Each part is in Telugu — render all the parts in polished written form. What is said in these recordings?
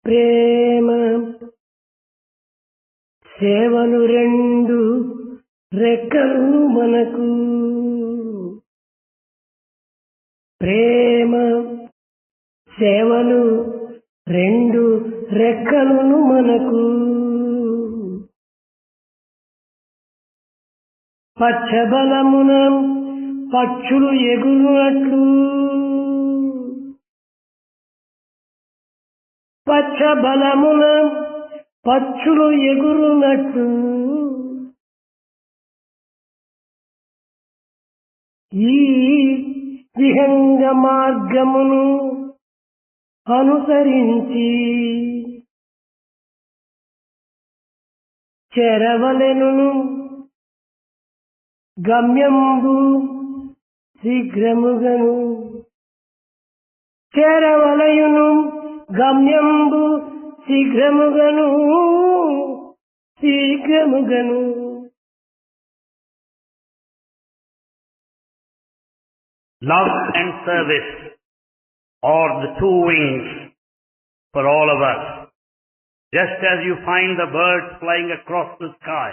ప్రేమ సేవలు రెండు రెక్కలు మనకు. ప్రేమ సేవలు రెండు రెక్కలును మనకు. పచ్చబలమున పక్షులు ఎగురునట్లు, పచ్చబలమున పక్షులు ఎగురునట్లు ఈ విహంగ మార్గమును అనుసరించి చెరవలెను గమ్యంబు శీఘ్రముగను. చెరవలయును గమ్యంబు శీఘ్రముగను శీఘ్రముగను. Love and service are the two wings for all of us. Just as you find the birds flying across the sky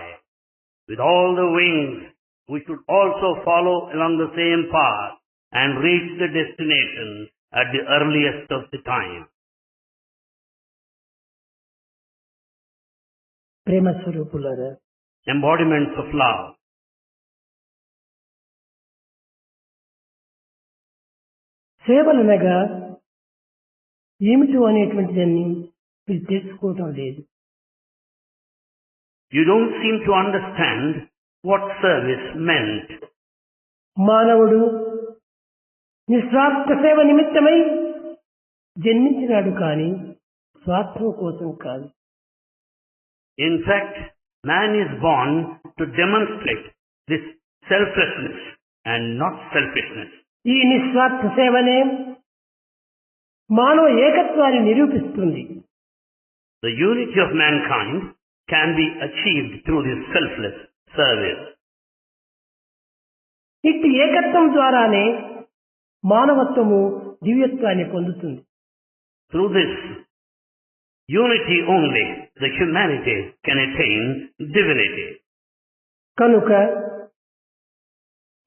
with all the wings, we should also follow along the same path and reach the destination at the earliest of the time. ప్రేమ స్వరూపులారా, Embodiments of love. సేవలనగా ఏమిటో అనేటువంటి దాన్ని మీరు తెలుసుకోవటం లేదు. You don't seem to understand what service meant. మానవుడు నిస్వార్థ సేవ నిమిత్తమై జన్మించినాడు కానీ స్వార్థం కోసం కాదు. In fact, man is born to demonstrate this selflessness and not selfishness. ఈ నిస్వార్థ సేవనే మానవ ఏకత్వాన్ని నిరూపిస్తుంది. The unity of mankind can be achieved through this selfless service. ఇట్టి ఏకత్వం ద్వారానే మానవత్వము దివ్యత్వాన్ని పొందుతుంది. Through this unity only, the humanity can attain divinity. కనుక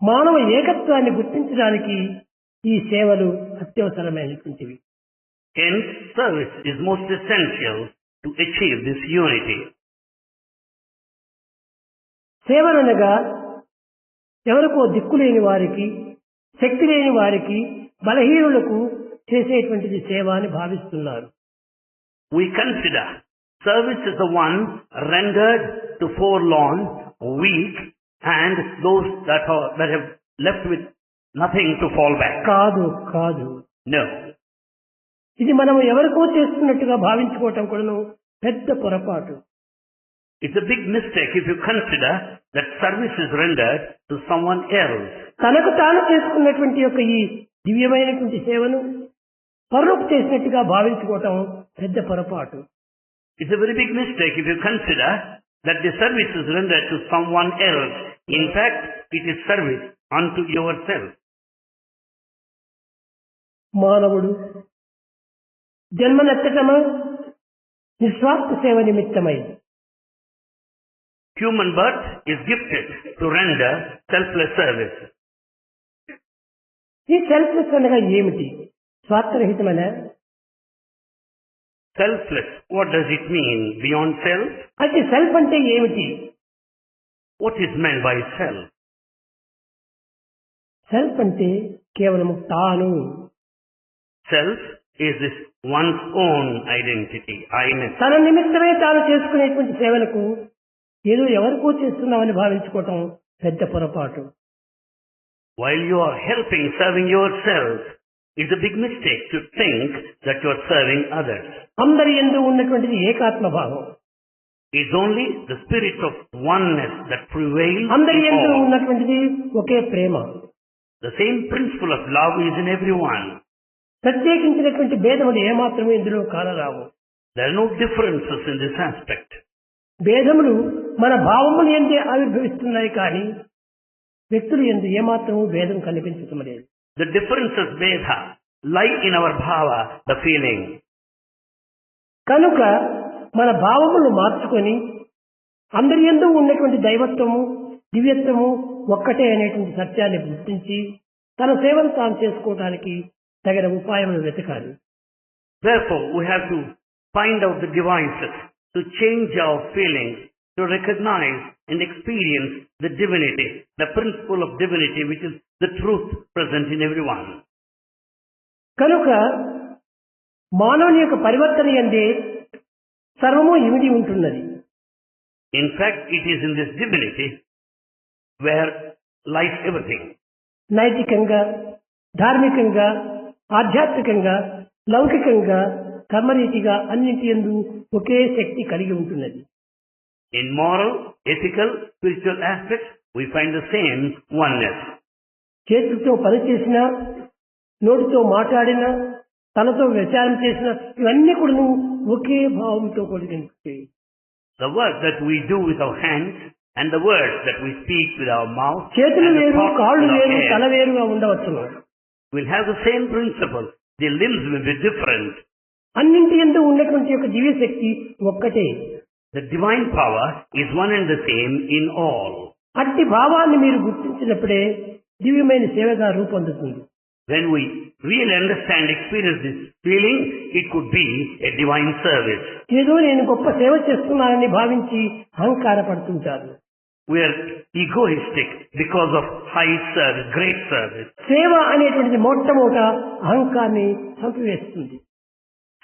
మానవ ఏకత్వాన్ని గుర్తించడానికి ఈ సేవలు అత్యవసరమైనటువంటివి. Hence, service is most essential to achieve this unity. సేవలనగా ఎవరికో దిక్కులేని వారికి, శక్తి లేని వారికి, బలహీనులకు చేసేటువంటిది సేవ అని భావిస్తున్నారు. We consider service is the one rendered to forlorn, weak, and those that have left with nothing to fall back. కాదు కాదు. No. ఇది మనం ఎవరికో చేస్తున్నట్టుగా భావించుకోవటం కూడాను పెద్ద పొరపాటు. It's a big mistake if you consider that service is rendered to someone else. తనకు తాను చేసుకున్నటువంటి యొక్క ఈ దివ్యమైనటువంటి సేవను పరులకు చేసినట్టుగా భావించుకోవటం పెద్ద పొరపాటు. It's a very big mistake if you consider that the service is rendered to someone else. In fact, it is service unto yourself. మానవుడు జన్మనెత్తటము నిస్వార్థ సేవ నిమిత్తమై. Human birth is gifted to render selfless service. ఈ సెల్ఫ్లెస్ అనగా ఏమిటి? స్వార్థరహితమైన Selfless, what does it mean? Beyond self? అయితే సెల్ఫ్ అంటే ఏమిటి? What is meant by self? Self అంటే కేవలం తాను. Self is this one's own identity, I-ness. తన నిమిత్తమే తాను చేసుకునేటువంటి సేవలకు ఏదో ఎవరికో చేస్తున్నామని భావించుకోవటం పెద్ద పొరపాటు. While you are helping, serving yourself, it's a big mistake to think that you are serving others. అందరి యందు ఉన్నటువంటిది ఏకాత్మ భావం. It's only the spirit of oneness that prevails అందరి in యందు all. ఉన్నటువంటిది ఒకే ప్రేమ. The same principle of love is in everyone. ప్రత్యేకించినటువంటి భేదములు ఏమాత్రము ఇందులో కానరావు. There are no differences in this aspect. భేదములు మన భావములు ఎందే ఆవిర్భవిస్తున్నాయి కానీ వ్యక్తులు ఎందు ఏమాత్రము భేదం కనిపించటం లేదు. The differences, Vedha, lie in our bhava, the feeling. కనుక మన భావములను మార్చుకొని అందరి యందు ఉన్నటువంటి దైవత్వము దివ్యత్వము ఒక్కటే అనేటువంటి సత్యాన్ని గుర్తించి తన సేవను తాను చేసుకోవడానికి తగిన ఉపాయములు వెతకాలి. Therefore, we have to find out the devices to change our feelings, to recognize and experience the divinity, the principle of divinity, which is the truth present in everyone. కనుక మానవుని యొక్క పరివర్తన యందే సర్వము ఇమిడి ఉంటున్నది. In fact, it is in this divinity where lies everything. నైతికంగా, ధార్మికంగా, ఆధ్యాత్మికంగా, లౌకికంగా, కర్మరీతిగా అన్నింటి యందు ఒకే శక్తి కలిగి ఉంటున్నది. In moral, ethical, spiritual aspects, we find the same oneness. చేతులతో పని చేసినా, నోటితో మాట్లాడినా, తనతో విచారం చేసినా ఇవన్నీ కూడా ఒకే భావంతో కూడినవి. The work that we do with our hands and the words that we speak with our mouth చేతులు and the వేరు, thoughts కాళ్ళు with our వేరు, తల head వేరుగా ఉండవచ్చును. will have the same principle. The limbs will be different. అన్నింటి యందు ఉన్నటువంటి యొక్క దివ్య శక్తి ఒక్కటే. The divine power is one and the same in all. అట్టి భావాన్ని మీరు గుర్తించినప్పుడే దివ్యమైన సేవగా రూపొందుతుంది. When we really understand, experience this feeling, it could be a divine service. ఏదో నేను గొప్ప సేవ చేస్తున్నానని భావించి అహంకారపడుతుంటారు. We are egoistic because of high service, great service. సేవ అనేటువంటిది మొట్టమొదట అహంకారాన్ని చంపివేస్తుంది.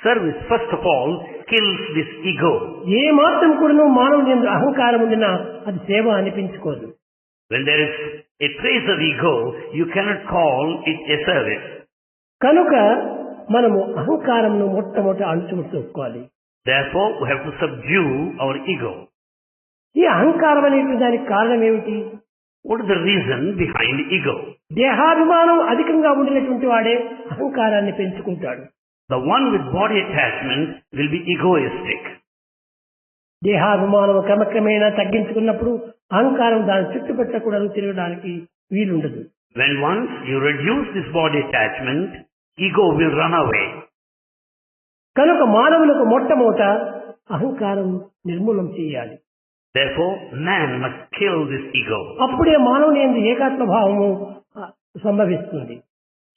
Service, first of all, kills this ego. ఏ మాత్రం కూడా మానవుని యందు అహంకారం ఉండినా అది సేవ అనిపించుకోదు. When there is a trace of ego, you cannot call it a service. కనుక మనము అహంకారంను మొట్టమొదట అణుచుకోవాలి. Therefore, we have to subdue our ego. ఈ అహంకారం అనేటువంటి దానికి కారణం ఏమిటి? What is the reason behind ego? దేహాభిమానం అధికంగా ఉండినటువంటి వాడే అహంకారాన్ని పెంచుకుంటాడు. The one with body attachment will be egoistic. దేహాభిమానం క్రమక్రమేణా తగ్గించుకున్నప్పుడు అహంకారం దాని చుట్టుపెట్టకూడదు, తిరగడానికి వీలుండదు. When once you reduce this body attachment, ego will run away. కనుక మానవులకు మొట్టమొదట అహంకారం నిర్మూలం చేయాలి. Therefore, man must kill this ego. అప్పుడే మానవుని యందు ఏకాత్మ భావము సంభవిస్తుంది.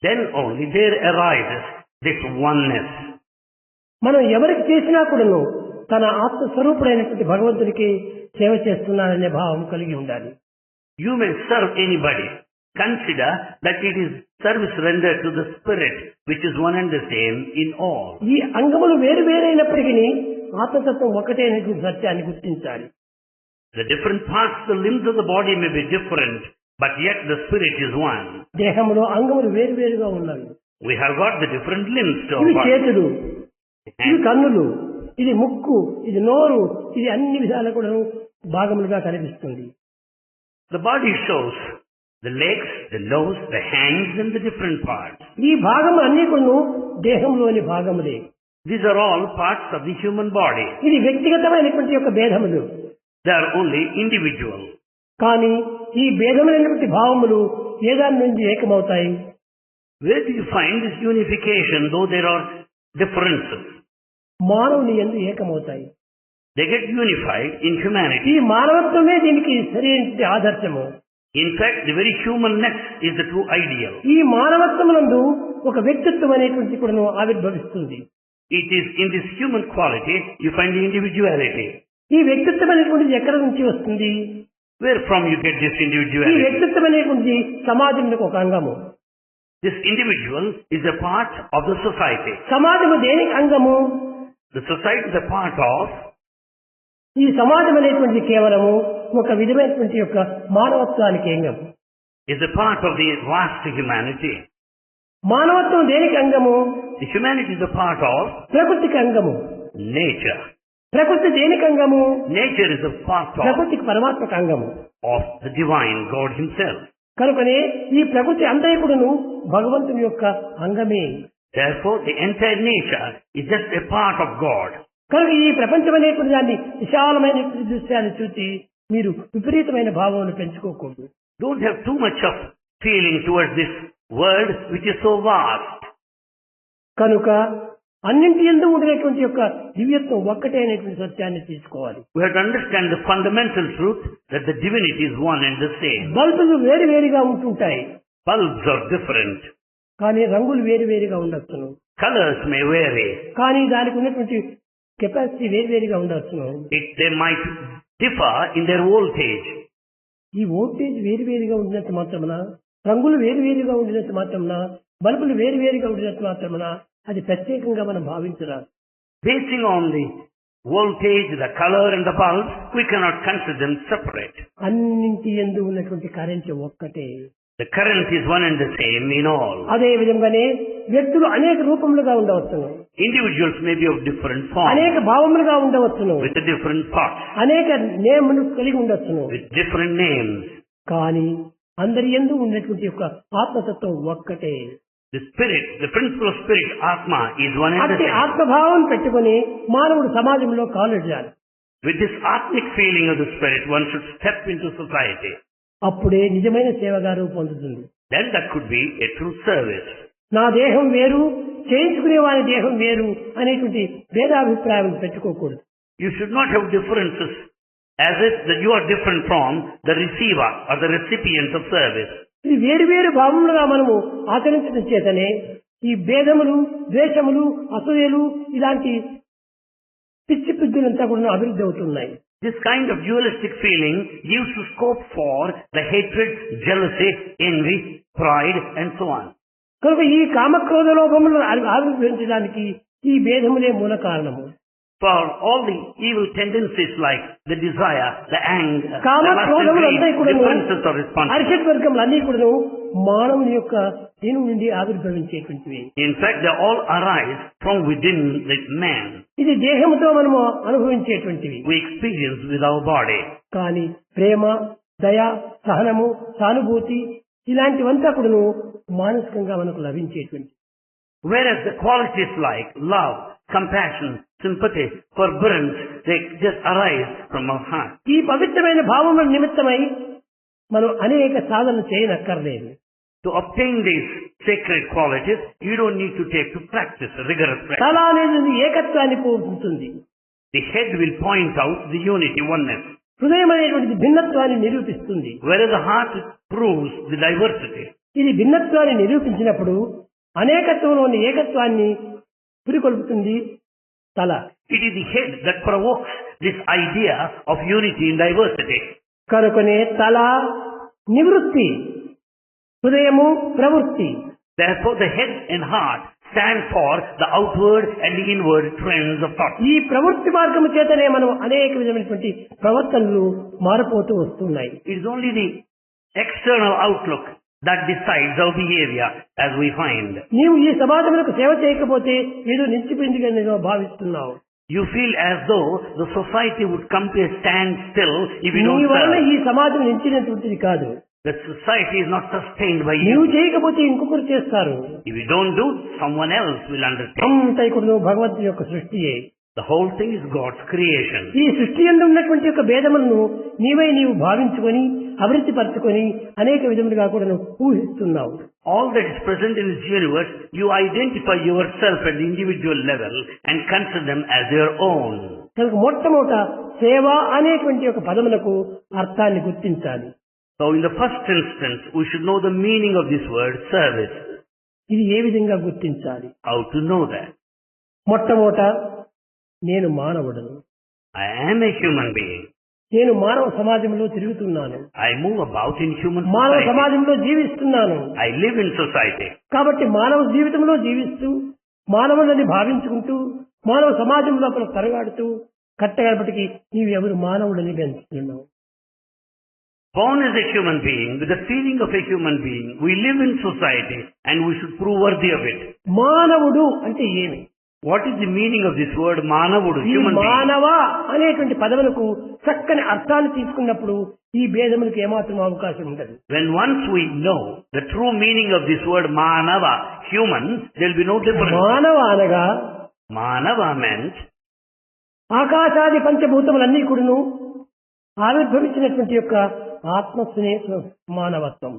Then only there arises this oneness. మనం ఎవరికి చేసినా కూడాను తన ఆత్మస్వరూపుడైనటువంటి భగవంతుడికి సేవ చేస్తున్నాననే భావం కలిగి ఉండాలి. You may serve anybody. Consider that it is service rendered to the spirit, which is one and the same in all. ఈ అంగములు వేరు వేరైనప్పటికీ ఆత్మతత్వం ఒకటే అనేటువంటి సత్యాన్ని గుర్తించాలి. The different parts, the limbs of the body may be different, but yet the spirit is one. దేహంలో అంగములు వేరు వేరుగా ఉన్నవి. We have got the different limbs to our ఇవి body. చేతులు, ఇవి కన్నులు, ఇది ముక్కు, ఇది నోరు, ఇది అన్ని విధాలు కూడా భాగములుగా కనిపిస్తుంది. The body shows the legs, the nose, the hands and the different parts. ఈ భాగములు అన్ని కూడా దేహంలోని భాగములే. These are all parts of the human body. ఇది వ్యక్తిగతమైనటువంటి యొక్క భేదములు. They are only individual. కానీ ఈ భేదమైనటువంటి భావములు ఏ దాని నుంచి ఏకమవుతాయి? Where do you find this unification, though there are differences? మానవుని యందు ఏకమవుతాయి. They get unified in humanity. ఈ మానవత్వమే దీనికి సరైన ఆదర్శము. In fact, the very humanness is the true ideal. ఈ మానవత్వమునందు ఒక వ్యక్తిత్వం అనేటువంటి కూడా ఆవిర్భవిస్తుంది. It is in this human quality you find the individuality. ఈ వ్యక్తిత్వం అనేటువంటిది ఎక్కడి నుంచి వస్తుంది? Where from you get this ఈ individuality? వ్యక్తిత్వం అనేటువంటిది సమాజంలో ఒక అంగము. This individual is a part of the society. సమాజము దేనికి అంగము? The society is a part of. ఈ సమాజం అనేటువంటిది కేవలము ఒక విధమైనటువంటి యొక్క మానవత్వానికి అంగం. Is a part of the vast humanity. మానవత్వం దేనికి అంగము? The humanity is a part of ప్రకృతికి అంగము. nature. ప్రకృతి దేనికి అంగము? Nature is a part of ప్రకృతికి పరమాత్మకు అంగము. the divine God himself. కనుకనే ఈ ప్రకృతి అంతైకుడును భగవంతుని యొక్క అంగమే. Therefore, the entire nature is just a part of God. కనుక ఈ ప్రపంచం అనేటువంటి దాన్ని విశాలమైన దృశ్యాన్ని చూసి మీరు విపరీతమైన భావాలను పెంచుకోకూడదు. Don't have too much of feeling towards this world which is so vast. కనుక అన్నింటి యందు ఉండేటువంటి యొక్క దివ్యత్వం ఒక్కటే అనేటువంటి సత్యాన్ని తీసుకోవాలి. We have to understand the fundamental truth that the divinity is one and the same. బల్బులు వేరు వేరుగా ఉంటుంటాయి, Bulbs are different. కానీ రంగులు వేరు వేరుగా ఉండొచ్చును. Colors may vary. కానీ దానికి ఉన్నటువంటి కెపాసిటీ వేరు వేరుగా ఉండొచ్చును. They might differ in their voltage. ఈ వోల్టేజ్ వేరు వేరుగా ఉండినంత మాత్రమున, రంగులు వేరు వేరుగా ఉండినంత మాత్రమున, బల్బులు వేరు వేరుగా ఉండినంత మాత్రమున అది ప్రత్యేకంగా మనం భావించరాదు. Basing on the voltage, the color and the bulb, we cannot consider them separate. అన్నింటి యందు ఉన్నటువంటి కరెంట్ ఒక్కటే. The current is one and the same in all. అదే విధంగానే వ్యక్తులు అనేక రూపములుగా ఉండవచ్చును, Individuals may be of different forms, అనేక భావములుగా ఉండవచ్చును, with a different parts, అనేక నేములు కలిగి ఉండొచ్చును. with different names. కానీ అందరి యందు ఉన్నటువంటి యొక్క ఆత్మతత్వం ఒక్కటే. The spirit, the principle of spirit, Atma, is one and the అట్టి same. ఆత్మభావం పెట్టుకుని మానవుడు సమాజంలో కాలుడ్డాలి. With this atmic feeling of the spirit, one should step into society. అప్పుడే నిజమైన సేవగా రూపొందుతుంది. Then that could be a true service. నా దేహం వేరు, చేయించుకునే వారి దేహం వేరు అనేటువంటి భేదాభిప్రాయం పెట్టుకోకూడదు. You should not have differences as if that you are different from the receiver or the recipient of service. ఇది వేరు వేరు భావములుగా మనము ఆచరించడం చేతనే ఈ భేదములు, ద్వేషములు, అసూయలు ఇలాంటి పిచ్చి పిచ్చులంతా కూడా అభివృద్ధి అవుతున్నాయి. This kind of dualistic feeling gives scope for the hatred, jealousy, envy, pride and so on. కనుక ఈ కామక్రోధ లోభములను ఆవిర్భవించడానికి ఈ భేదములే మూల కారణము. For all the evil tendencies like the desire, the anger, the కామక్రోధములు అంతా కూడా differences are responsible. అరిషడ్ వర్గములు అన్ని కూడా మానవుని యొక్క దీని నుండి ఆవిర్భవించేటువంటివి. In fact, they all arise from within the man. ఇది దేహముతో మనము అనుభవించేటువంటివి. We experience with our body. కానీ ప్రేమ, దయ, సహనము, సానుభూతి ఇలాంటివంతా కూడా మానసికంగా మనకు లభించేటువంటి. Whereas the qualities like love, compassion, sympathy, forbearance, they just arise from our heart. ఈ పవిత్రమైన భావముల నిమిత్తమై మనం అనేక సాధనలు చేయనక్కర్లేదు. To obtain these sacred qualities, you don't need to take to practice, rigorous practice. తల అనేది ఏకత్వాన్ని పోతుంది. The head will point out the unity, oneness. హృదయం అనేటువంటిది భిన్నత్వాన్ని నిరూపిస్తుంది. Whereas the heart proves the diversity. ఇది భిన్నత్వాన్ని నిరూపించినప్పుడు అనేకత్వంలోని ఏకత్వాన్ని పురికొల్పుతుంది తల. It is the head that provokes this idea of unity in diversity. కనుకనే తల నివృత్తి, హృదయము ప్రవృత్తి. Therefore the head and heart stand for the outward and the inward trends of thought. ఈ ప్రవృత్తి మార్గము చేతనే మనం అనేక విధమైనటువంటి ప్రవర్తనలు మారిపోతూ వస్తున్నాయి. It is only the external outlook that decides our behavior as we find. నీవు ఈ సమాజములకు సేవ చేయకపోతే ఏదో నిలిచిపోయిందిగా నేను భావిస్తున్నావు. You feel as though the society would come to a standstill if you నీ don't వలన serve. ఈ సమాజం నిలిచినటువంటిది కాదు. The society is not sustained by నీవు you. చేయకపోతే ఇంకొకరు చేస్తారు. If you don't do, someone else will undertake. అంతా ఇక్కడ భగవంతుని యొక్క సృష్టియే. The whole thing is God's creation. ఈ సృష్టి యందు ఉన్నటువంటి యొక్క భేదములను నీవు భావించుకొని అభివృద్ధి పరచుకొని అనేక విధములుగా కూడా ఊహిస్తున్నావు. All that is present in this universe, you identify yourself at the individual level and consider them as your own. కనుక మొట్టమొదట సేవ అనేటువంటి ఒక పదములకు అర్థాన్ని గుర్తించాలి. So in the first instance, we should know the meaning of this word service. ఇది ఏ విధంగా గుర్తించాలి? How to know that? మొట్టమొదట నేను మానవుడను, I am a human being. నేను మానవ సమాజంలో తిరుగుతున్నాను, I move about in human మానవ society. సమాజంలో జీవిస్తున్నాను. I live in society. కాబట్టి మానవ జీవితంలో జీవిస్తూ మానవులని భావించుకుంటూ మానవ సమాజం లోపల తరగాడుతూ కట్టగడపటికి నీవు ఎవరు మానవుడని పెంచుతున్నావు. Born as a human being, with the feeling of a human being, we live in society and we should prove worthy of it. మానవుడు అంటే ఏమి? What is the meaning of this word Manavudu, ఈ human being? మానవ అనేటువంటి పదములకు చక్కని అర్థాన్ని తీసుకున్నప్పుడు ఈ భేదములకు ఏమాత్రం అవకాశం ఉండదు. When once we know the true meaning of this word Manava, human, there will be no difference. మానవ అనగా Manava meant ఆకాశాది పంచభూతములన్నీ కూడాను ఆవిర్భవించినటువంటి యొక్క ఆత్మస్వనే మానవత్వం.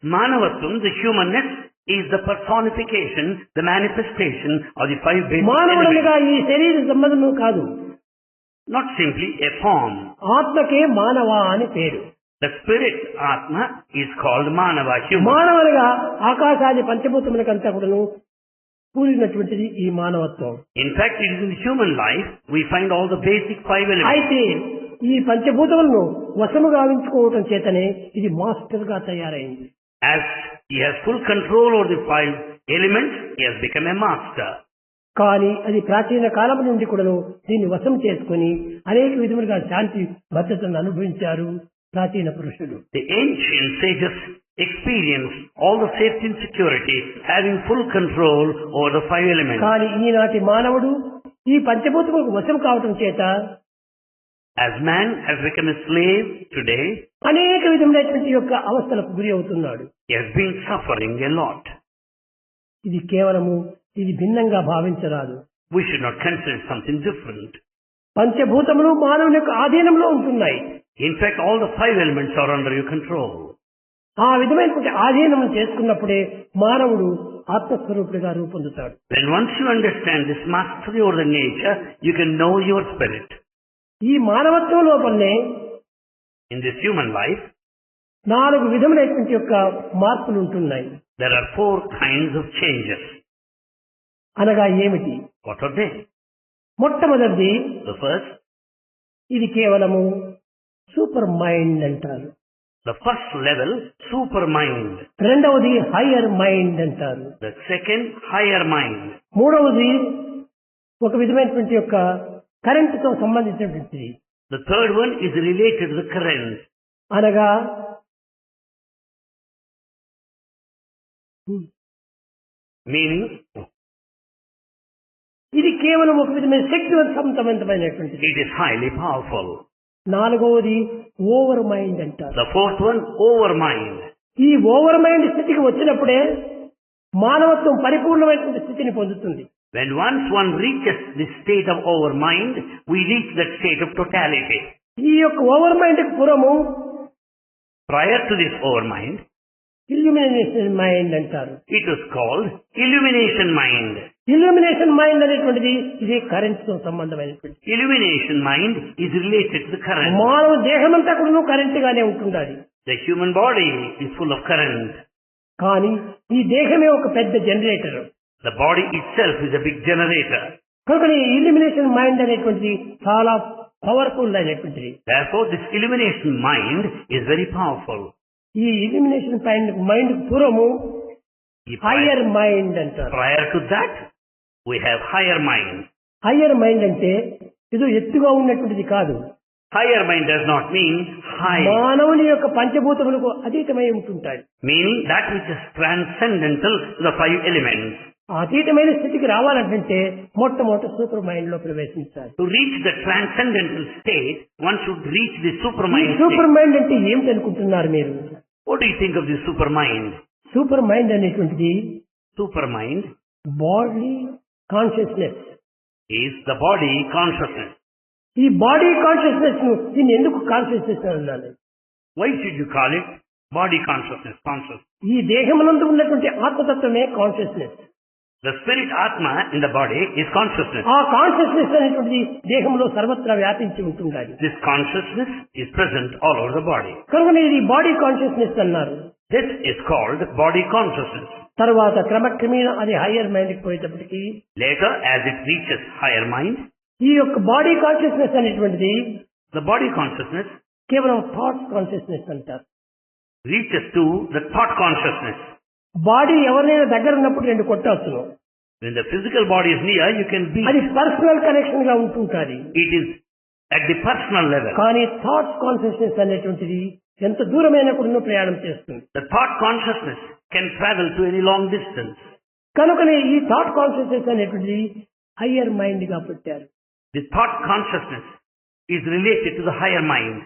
Manavatum, the humanness is the personification, the manifestation of the five basic elements. మానవుడనగా ఈ శరీర సంబంధము కాదు, Not simply a form. ఆత్మకే మానవ అని పేరు. The spirit Atma is called Manava, human. మానవులుగా ఆకాశాది పంచభూతములకంతా కూడాను కూడినటువంటిది ఈ మానవత్వం. In fact, it is in human life we find all the basic five elements. అయితే ఈ పంచభూతములను వశము గావించుకోవటం చేతనే ఇది మాస్టర్ గా తయారైంది. As he has full control over the five elements, he has become a master. కానీ అది ప్రాచీన కాలం నుండి కూడాను దీన్ని వశం చేసుకుని అనేక విధములుగా శాంతి భద్రతను అనుభవించారు ప్రాచీన పురుషులు. The ancient sages experienced all the safety and security, having full control over the five elements. కానీ ఈనాటి మానవుడు ఈ పంచభూతములకు వశం కావటం చేత As man has become a slave today, అనేక విధములైనటువంటి యొక్క అవస్థలకు గురి అవుతున్నాడు. he has been suffering a lot. ఇది కేవలము ఇది భిన్నంగా భావించరాదు. We should not consider something different. పంచభూతములు మానవుని యొక్క ఆధీనంలో ఉంటున్నాయి. In fact, all the five elements are under your control. ఆ విధమైనటువంటి ఆధీనం చేసుకున్నప్పుడే మానవుడు ఆత్మస్వరూపుడిగా రూపొందుతాడు. When once you understand this mastery over the nature, you can know your spirit. ఈ మానవత్వం లోపలనే In this human life, 4 విధములైనటువంటి యొక్క మార్పులు ఉంటున్నాయి. there are 4 kinds of changes. అనగా ఏమిటి? What are they? మొట్టమొదటిది The first, ఇది కేవలము సూపర్ మైండ్ అంటారు. the first level, super mind. రెండవది హయ్యర్ మైండ్ అంటారు. The second, higher mind. మూడవది ఒక విధమైనటువంటి యొక్క కరెంటుతో సంబంధించినటువంటిది. The third one is related to the current. అనగా Meaning, ఇది కేవలం ఒక విధమైన శక్తివంతమైనటువంటిది. it is highly powerful. నాలుగవది ఓవర్ మైండ్ అంటారు. The fourth one, over mind. ఈ ఓవర్ మైండ్ స్థితికి వచ్చినప్పుడే మానవత్వం పరిపూర్ణమైనటువంటి స్థితిని పొందుతుంది. When once one reaches the state of over mind, we reach that state of totality. ఈ యొక్క ఓవర్ మైండ్ కు పూర్వము Prior to this over mind, illumination mind అంటారు. it was called illumination mind. Illumination mind అనేటువంటిది ఇది కరెంట్ తో సంబంధమైనటువంటి. Illumination mind is related to the current. మానవ దేహమంతా కూడా కరెంట్ గానే ఉంటుండాలి. The human body is full of current. కానీ ఈ దేహమే ఒక పెద్ద generator. The body itself is a big generator. కనుక ఈ ఇల్యూమినేషన్ మైండ్ అనేటువంటిది చాలా పవర్ఫుల్ అయినటువంటిది. Therefore, this illumination mind is very powerful. ఈ ఇల్యూమినేషన్ మైండ్ పూర్వము Prior హయ్యర్ మైండ్ అంటారు. to that, we have higher mind. Higher mind అంటే ఇది ఎత్తుగా ఉన్నటువంటిది కాదు. Higher mind does not mean high, మానవుని యొక్క పంచభూతములకు అతీతమై ఉంటుంటాయి. meaning that which is transcendental to the five elements. అతీతమైన స్థితికి రావాలంటే మొట్టమొదటి సూపర్ మైండ్ లో ప్రవేశించాలి. To reach the transcendental state, one should reach the ఈ supermind సూపర్ state. మైండ్ అంటే ఏమిటి అనుకుంటున్నారు మీరు? What do you think of this supermind? Super mind అనేటువంటిది Supermind body consciousness. is the body consciousness. ఈ బాడీ కాన్షియస్నెస్ ను దీన్ని ఎందుకు కాన్షియస్నెస్ అనాలి? Why should you call it body consciousness, conscious? ఈ దేహమునందు ఉన్నటువంటి ఆత్మతత్వమే consciousness. The spirit Atma in the body is consciousness. ఆ కాన్షియస్నెస్ అనేటువంటిది దేహంలో సర్వత్రా వ్యాపించి ఉంటుండాలి. This consciousness is present all over the body. కనుక ఇది బాడీ కాన్షియస్నెస్ అన్నారు. This is called body consciousness. తర్వాత క్రమక్రమేణా అది హయ్యర్ మైండ్ కి పోయేటప్పటికి Later, as it reaches higher mind, ఈ యొక్క బాడీ కాన్షియస్నెస్ అనేటువంటిది the body consciousness కేవలం థాట్ కాన్షియస్నెస్ అంటారు. reaches to the thought consciousness. Body ఎవరినైనా దగ్గర ఉన్నప్పుడు 2 కొట్టవచ్చును. When the physical body is near, you can be. అది పర్సనల్ కనెక్షన్ గా ఉంటుంటుంది. It is at the personal level. కానీ థాట్ కాన్షియస్నెస్ అనేటువంటిది ఎంత దూరమైన కూడా ప్రయాణం చేస్తుంది. The thought consciousness can travel to any long distance. కనుకనే ఈ థాట్ కాన్షియస్నెస్ అనేటువంటిది హయ్యర్ మైండ్ గా పెట్టారు. The thought consciousness is related to the higher mind.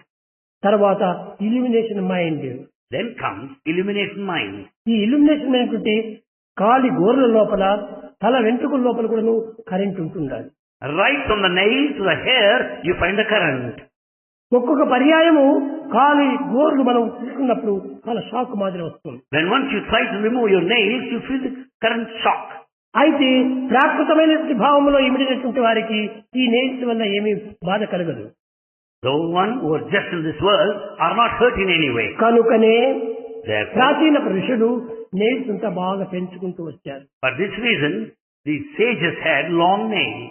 తర్వాత illumination mind. Then comes illumination mind. ఈ ఇల్యూమినేషన్ అనేటువంటి కాలి గోర్ల లోపల తల వెంట్రుకల లోపల కూడా కరెంట్ ఉంటుండాలి. Right from the nail to the hair, you find the current. ఒక్కొక్క పర్యాయము కాలి గోర్లు మనం తీసుకున్నప్పుడు చాలా షాక్ మాదిరి వస్తుంది. When once you try to remove your nails, you feel the current shock. అయితే ప్రాకృతమైనటువంటి భావంలో ఇమిడినటువంటి వారికి ఈ నెయిల్స్ వల్ల ఏమీ బాధ కలగదు. The one who are just in this world are not hurt in any way. కనుకనే Therefore, ప్రాచీన ఋషులు నెయిల్స్ అంతా బాగా పెంచుకుంటూ వచ్చారు. for this reason, the sages had long nails.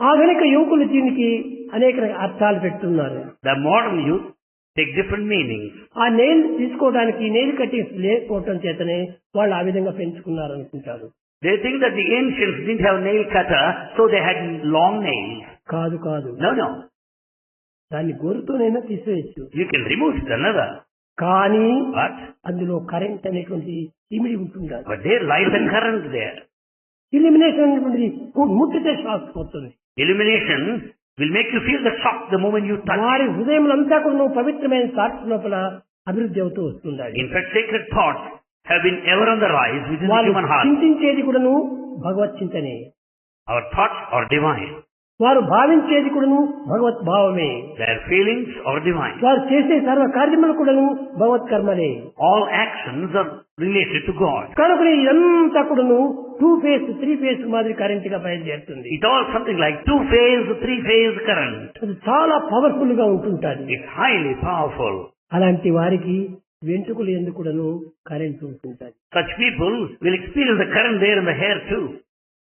ఆధునిక యువకులు దీనికి అనేక అర్థాలు పెడుతున్నారు. The modern youth take different meanings. ఆ నెయిల్ తీసుకోవడానికి నెయిల్ కట్టింగ్స్ లేకపోవటం చేతనే వాళ్ళు ఆ విధంగా పెంచుకున్నారు అనుకుంటారు. They think that the ancients didn't have nail cutter, so they had long nails. కాదు కాదు, No, no. దాన్ని గోరుతోనైనా తీసేయచ్చు. You can remove it another. కానీ But అందులో కరెంట్ అనేటువంటి ఇమిడి ఉంటుండాలి. there lies a current there. Elimination అనేటువంటిది ముట్టితే షాక్ పోతుంది. Illumination will make you feel the shock the moment you touch. వారి హృదయములంతా కూడా నువ్వు పవిత్రమైన థాట్స్ లోపల అభివృద్ధి అవుతూ వస్తుండాలి. In fact, sacred thoughts have been ever on the rise within the వాళ్ళు human heart. చింతించేది కూడాను భగవత్ చింతనే. Our thoughts are divine. వారు భావించేది కూడాను భగవత్ భావమే. Their feelings are divine. వారు చేసే సర్వ కార్యములు కూడాను భగవత్ కర్మలే. All actions are related to God. కనుక ఇదంతా కూడాను 2 phase 3 phase మాదిరి కరెంట్ గా బయలుదేరుతుంది. It all something like 2-phase, 3-phase current. అది చాలా పవర్ఫుల్ గా ఉంటుంటుంది. It's highly powerful. అలాంటి వారికి వెంట్రుకలు ఎందుకు కూడాను current ఉంటుంటుంది. Such people will experience the current there in the hair too.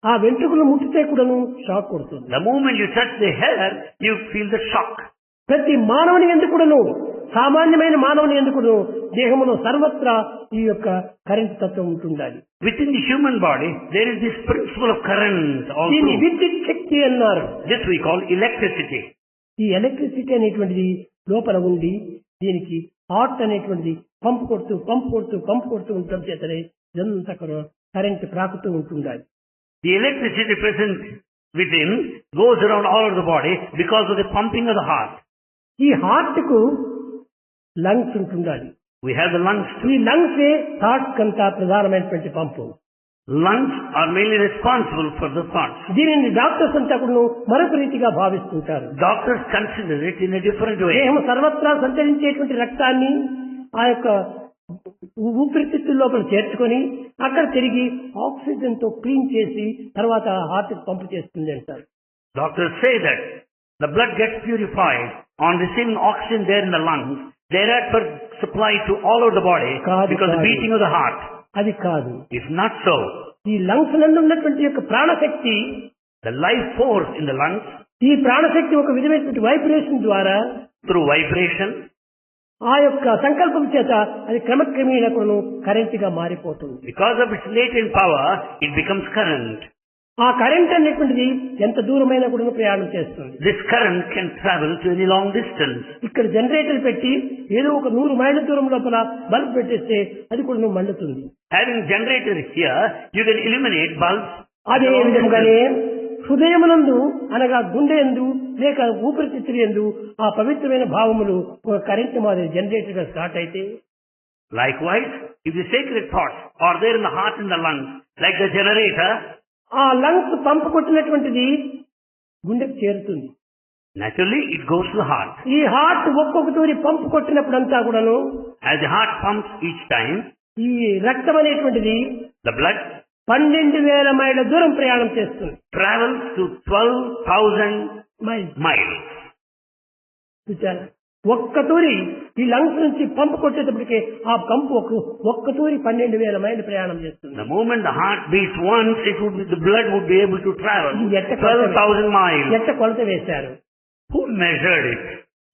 ఆ వెంట్రుకలు ముట్టితే కూడాను షాక్ కొడుతుంది. The moment you touch the hair, you feel the shock. ప్రతి మానవుని ఎందుకు కూడాను, సామాన్యమైన మానవుని ఎందుకు దేహములో సర్వత్రా ఈ యొక్క కరెంట్ తత్వం ఉంటుండాలి. Within the human body, there is this principle of current దీన్ని also. విద్యుత్ శక్తి అన్నారు. This we call electricity. ఈ ఎలక్ట్రిసిటీ అనేటువంటిది లోపల ఉండి దీనికి హార్ట్ అనేటువంటిది పంపు కొడుతూ ఉండటం చేతనే ఇదంతా కరెంట్ ప్రాకుతూ ఉంటుండాలి. The electricity present within goes around all over the body because of the pumping of the heart. ఈ హార్ట్ కు లంగ్స్ ఉంటుండాలి. We have the lungs too. ఈ లంగ్స్ థాట్స్ కంతా ప్రధానమైనటువంటి పంపు. Lungs are mainly responsible for the thoughts. దీనిని డాక్టర్స్ అంతా కూడా మరొక రీతిగా భావిస్తుంటారు. Doctors consider it in a different way. దేహం సర్వత్రా సంచరించేటువంటి రక్తాన్ని ఆ యొక్క ఊపిరితిత్తుల లోపల చేర్చుకొని అక్కడ తిరిగి ఆక్సిజన్ తో క్లీన్ చేసి తర్వాత హార్ట్ పంపు చేస్తుంది అంటారు. Doctors say that the blood gets purified on receiving oxygen there in the lungs, thereafter supplied to all over the body because of the beating of the heart. అది కాదు. It's not so. ఈ లంగ్స్ నందు ఉన్నటువంటి యొక్క ప్రాణశక్తి, The life force in the lungs, ఈ ప్రాణశక్తి ఒక విధమైనటువంటి వైబ్రేషన్ ద్వారా through vibration, ఆ యొక్క సంకల్పం చేత అది క్రమక్రమేణా కూడా కరెంట్ గా మారిపోతుంది. because of its latent power, it becomes current. ఆ కరెంట్ అనేటువంటిది ఎంత దూరమైనా కూడా ప్రయాణం చేస్తుంది. This current can travel to any long distance. ఇక్కడ జనరేటర్ పెట్టి ఏదో ఒక 100 మైళ్ళ దూరం లోపల బల్బ్ పెట్టేస్తే అది కూడా మండుతుంది. Having generator here, you can illuminate bulbs. అదే విధంగానే హృదయమునందు అనగా గుండె యందు లేక ఊపిరితిత్తుల యందు ఆ పవిత్రమైన భావములు ఒక కరెంట్ మాదిరి జనరేటర్ గా స్టార్ట్ అయితే, Likewise, if the sacred thoughts are there in the heart and the lungs, like the generator, ఆ లంగ్స్ పంపు కొట్టినటువంటిది గుండెకు చేరుతుంది. naturally it goes to the heart. ఈ హార్ట్ ఒక్కొక్క తూరి పంపు కొట్టినప్పుడంతా కూడాను As the heart pumps each time, ఈ రక్తం అనేటువంటిది the blood 12,000 మైళ్ళ దూరం ప్రయాణం చేస్తుంది. travels to 12,000 miles. చూచారా, ఒక్క తూరి ఈ లంగ్స్ నుంచి పంపు కొట్టేటప్పటికే ఆ పంపు ఒక్క తూరి 12,000 మైళ్ళు ప్రయాణం చేస్తుంది. The moment the heart beats once, the blood would be able to travel ఇది ఎట్ట 12,000 miles. ఎట్ట కొలత వేశారు. Who measured it?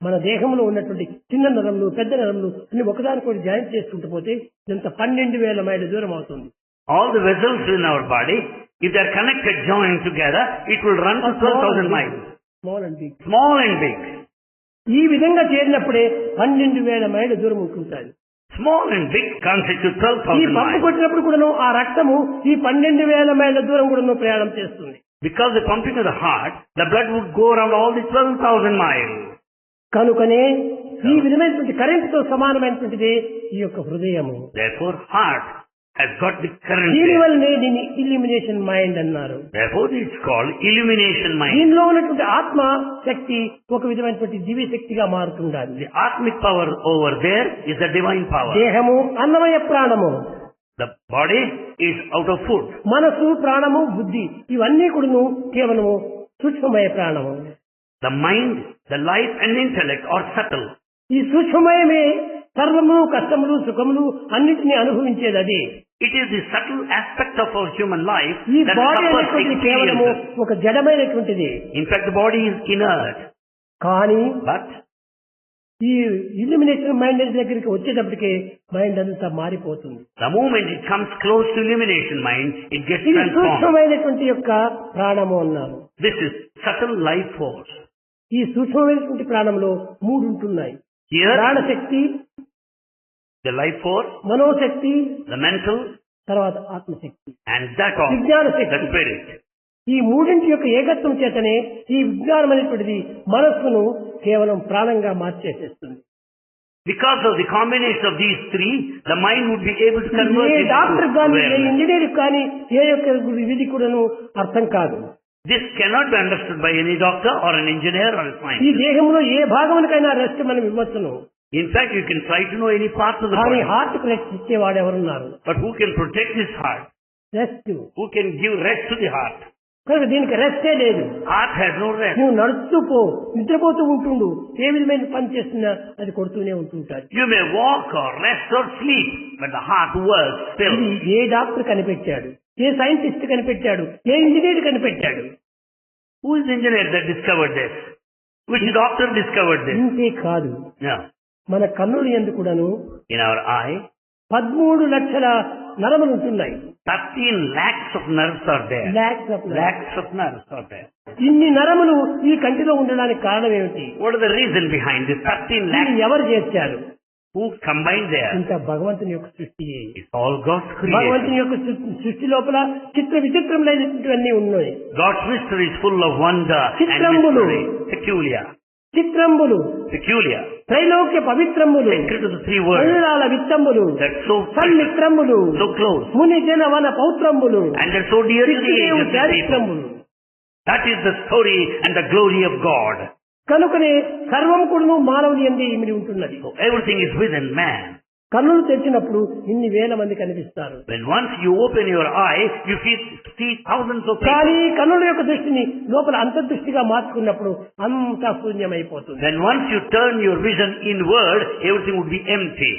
మన దేహంలో ఉన్నటువంటి చిన్న నరములు పెద్ద నరములు అన్ని ఒకదానికొకటి జాయింట్ చేసుకుంటూ పోతే ఇంత 12,000 మైళ్ళ దూరం అవుతుంది. All the vessels in our body, if they are connected, joined together, it will run to 12,000 miles. Small and big. Small and big. ఈ విధంగా చేరినప్పుడే 12,000 మైళ్ళ దూరం ఉంటుంది. Small and big constitute ఈ 12,000 పంపు miles. కొట్టినప్పుడు కూడాను ఆ రక్తము ఈ 12,000 మైళ్ళ దూరం కూడా ప్రయాణం చేస్తుంది. Because the pumping of the heart, the blood would go around all the 12,000 miles. కనుకనే ఈ విధమైనటువంటి కరెంట్ తో సమానమైనటువంటిది ఈ యొక్క హృదయము. Therefore, heart has got the current దీని there. వల్లనే దీన్ని ఇల్యూమినేషన్ మైండ్ అన్నారు. Therefore it's called illumination mind. దీనిలో ఉన్నటువంటి ఆత్మ శక్తి ఒక విధమైనటువంటి దివ్య శక్తిగా మారుతుండాలి. The Atmic power over there is the divine power. దేహము అన్నమయ ప్రాణము, The body is out of food. మనసు ప్రాణము బుద్ధి ఇవన్నీ కూడాను కేవలము సూక్ష్మమయ ప్రాణము. The mind, the life and intellect are subtle. ఈ సూక్ష్మమయమే సర్వము కష్టములు సుఖములు అన్నిటినీ అనుభవించేది అదే. It is the subtle aspect of our human life ఈ that బాడీ suffers అనేటువంటిది కేవలము experiences. ఒక జడమైనటువంటిది. In fact, the body is inert. కానీ But ఈ ఇల్యూమినేషన్ మైండ్ దగ్గరికి వచ్చేటప్పటికే మైండ్ అంతా మారిపోతుంది. the moment it comes close to illumination mind, it gets ఇది transformed. సూక్ష్మమైనటువంటి యొక్క ప్రాణము అన్నారు. This is subtle life force. ఈ సూక్ష్మమైనటువంటి ప్రాణంలో మూడు ఉంటున్నాయి. Here, ప్రాణశక్తి, the life force, మనోశక్తి, the mental, తర్వాత ఆత్మశక్తి, and that of విజ్ఞాన the శక్తి. spirit. ఈ మూడింటి యొక్క ఏకత్వం చేతనే ఈ విజ్ఞానం అనేటువంటిది మనస్సును కేవలం ప్రాణంగా మార్చేసేస్తుంది. Because of the combination of these three, the mind would be able to convert A it doctor into కానీ ఏ awareness. ఇంజనీర్ కానీ ఏ యొక్క విధి కూడాను అర్థం కాదు. This cannot be understood by any doctor or an engineer or a ఈ scientist. దేహంలో ఏ భాగమునికైనా రెస్ట్ మనం ఇవ్వచ్చును. In fact, you can try to know any part of the కానీ body. హార్ట్ కు రెస్ట్ ఇచ్చేవాడు ఎవరున్నారు? But who can protect this heart? Rest. Who can give rest to the heart? కనుక దీనికి రెస్టే లేదు. Heart has no rest. నువ్వు నడుస్తూ పో, నిద్రపోతూ ఉంటుండు, ఏ విధమైన పని చేస్తున్నా అది కొడుతూనే ఉంటుంటాడు. You may walk or rest or sleep, but the heart works still. ఇది ఏ డాక్టర్ కనిపెట్టాడు, ఏ సైంటిస్ట్ కనిపెట్టాడు, ఏ ఇంజనీర్ కనిపెట్టాడు? Who is the engineer that discovered this? Which doctor discovered this? ఇంతే కాదు, No. మన కన్నులు యందు కూడాను In our eye, 13 లక్షల నరములు ఉంటున్నాయి. 13 lakhs of nerves are there. Lakhs of Lakhs of nerves are there. ఇన్ని నరములు ఈ కంటిలో ఉండడానికి కారణం ఏమిటి? What is the reason behind this 13 దీన్ని lakhs? ఎవరు చేశారు? Who combined there? ఇంకా భగవంతుని యొక్క సృష్టియే. It's all God's భగవంతుని creation. యొక్క సృష్టి లోపల చిత్ర విచిత్రములైనటువంటివన్నీ ఉన్నాయి. God's mystery is full of wonder and చిత్రంబులు. mystery. Peculiar. చిత్రంబులు, Peculiar. Trailokya పవిత్రములు, Sacred to the three words. మహిళల విత్తంబులు, That's so precious, సన్మిత్రములు, so close. ముని జన వన పౌత్రంబులు, And they're so dear to the age పితృదేవు of the people. చారిత్రములు. That is the story and the glory of God. కనుకనే సర్వం కూడాను మానవుని యందే ఇమిడి ఉంటున్నది. So everything is within man. కన్నులు తెరిచినప్పుడు ఇన్ని వేల మంది కనిపిస్తారు. When once you open your eye, you see thousands of people. కానీ కన్నుల యొక్క దృష్టిని లోపల అంతర్దృష్టిగా మార్చుకున్నప్పుడు అంతా శూన్యమైపోతుంది. Then once you turn your vision inward, everything would be empty.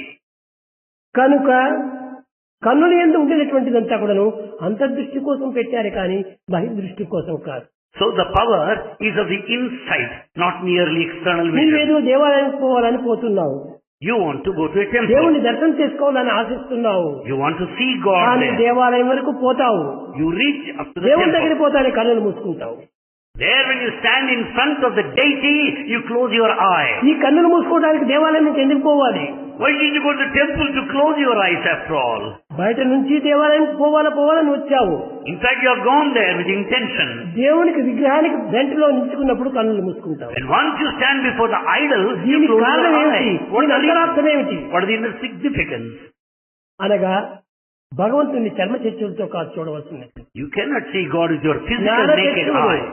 కనుక కన్నుల యందు ఉండేటటువంటిదంతా కూడాను అంతర్దృష్టి కోసం పెట్టారు కానీ బహిర్దృష్టి కోసం కాదు. So the power is of the inside, not merely external vision. నీవేదో దేవాలయానికి పోవాలని పోతున్నావు, You want to go to a temple. దేవుని దర్శనం చేసుకోవాలని ఆశిస్తున్నావు, You want to see God కానీ there. దేవాలయం వరకు పోతావు, You reach up to the దేవుని దగ్గరికి temple. పోతానే కన్నులు మూసుకుంటావు. There when you stand in front of the deity, you close your eye. ఈ కన్నులు మూసుకోవడానికి దేవాలయం నుంచి ఎందుకు పోవాలి? Why did you go to the temple to close your eyes after all? బయట నుంచి దేవాలయానికి పోవాలని వచ్చావు. In fact, you have gone there with intention. దేవునికి విగ్రహానికి వెంటలో నిలుచుకున్నప్పుడు కన్నులు మూసుకుంటావు. And once you stand before the idol, you దీనికి close కారణం your ఏమిటి? eye. What దీని is అంతరార్థం ఏమిటి? the inner significance? అనగా భగవంతుని చర్మ చర్చలతో కాదు చూడవలసింది. You cannot see God with your physical జ్ఞాన naked చర్చలు, eye.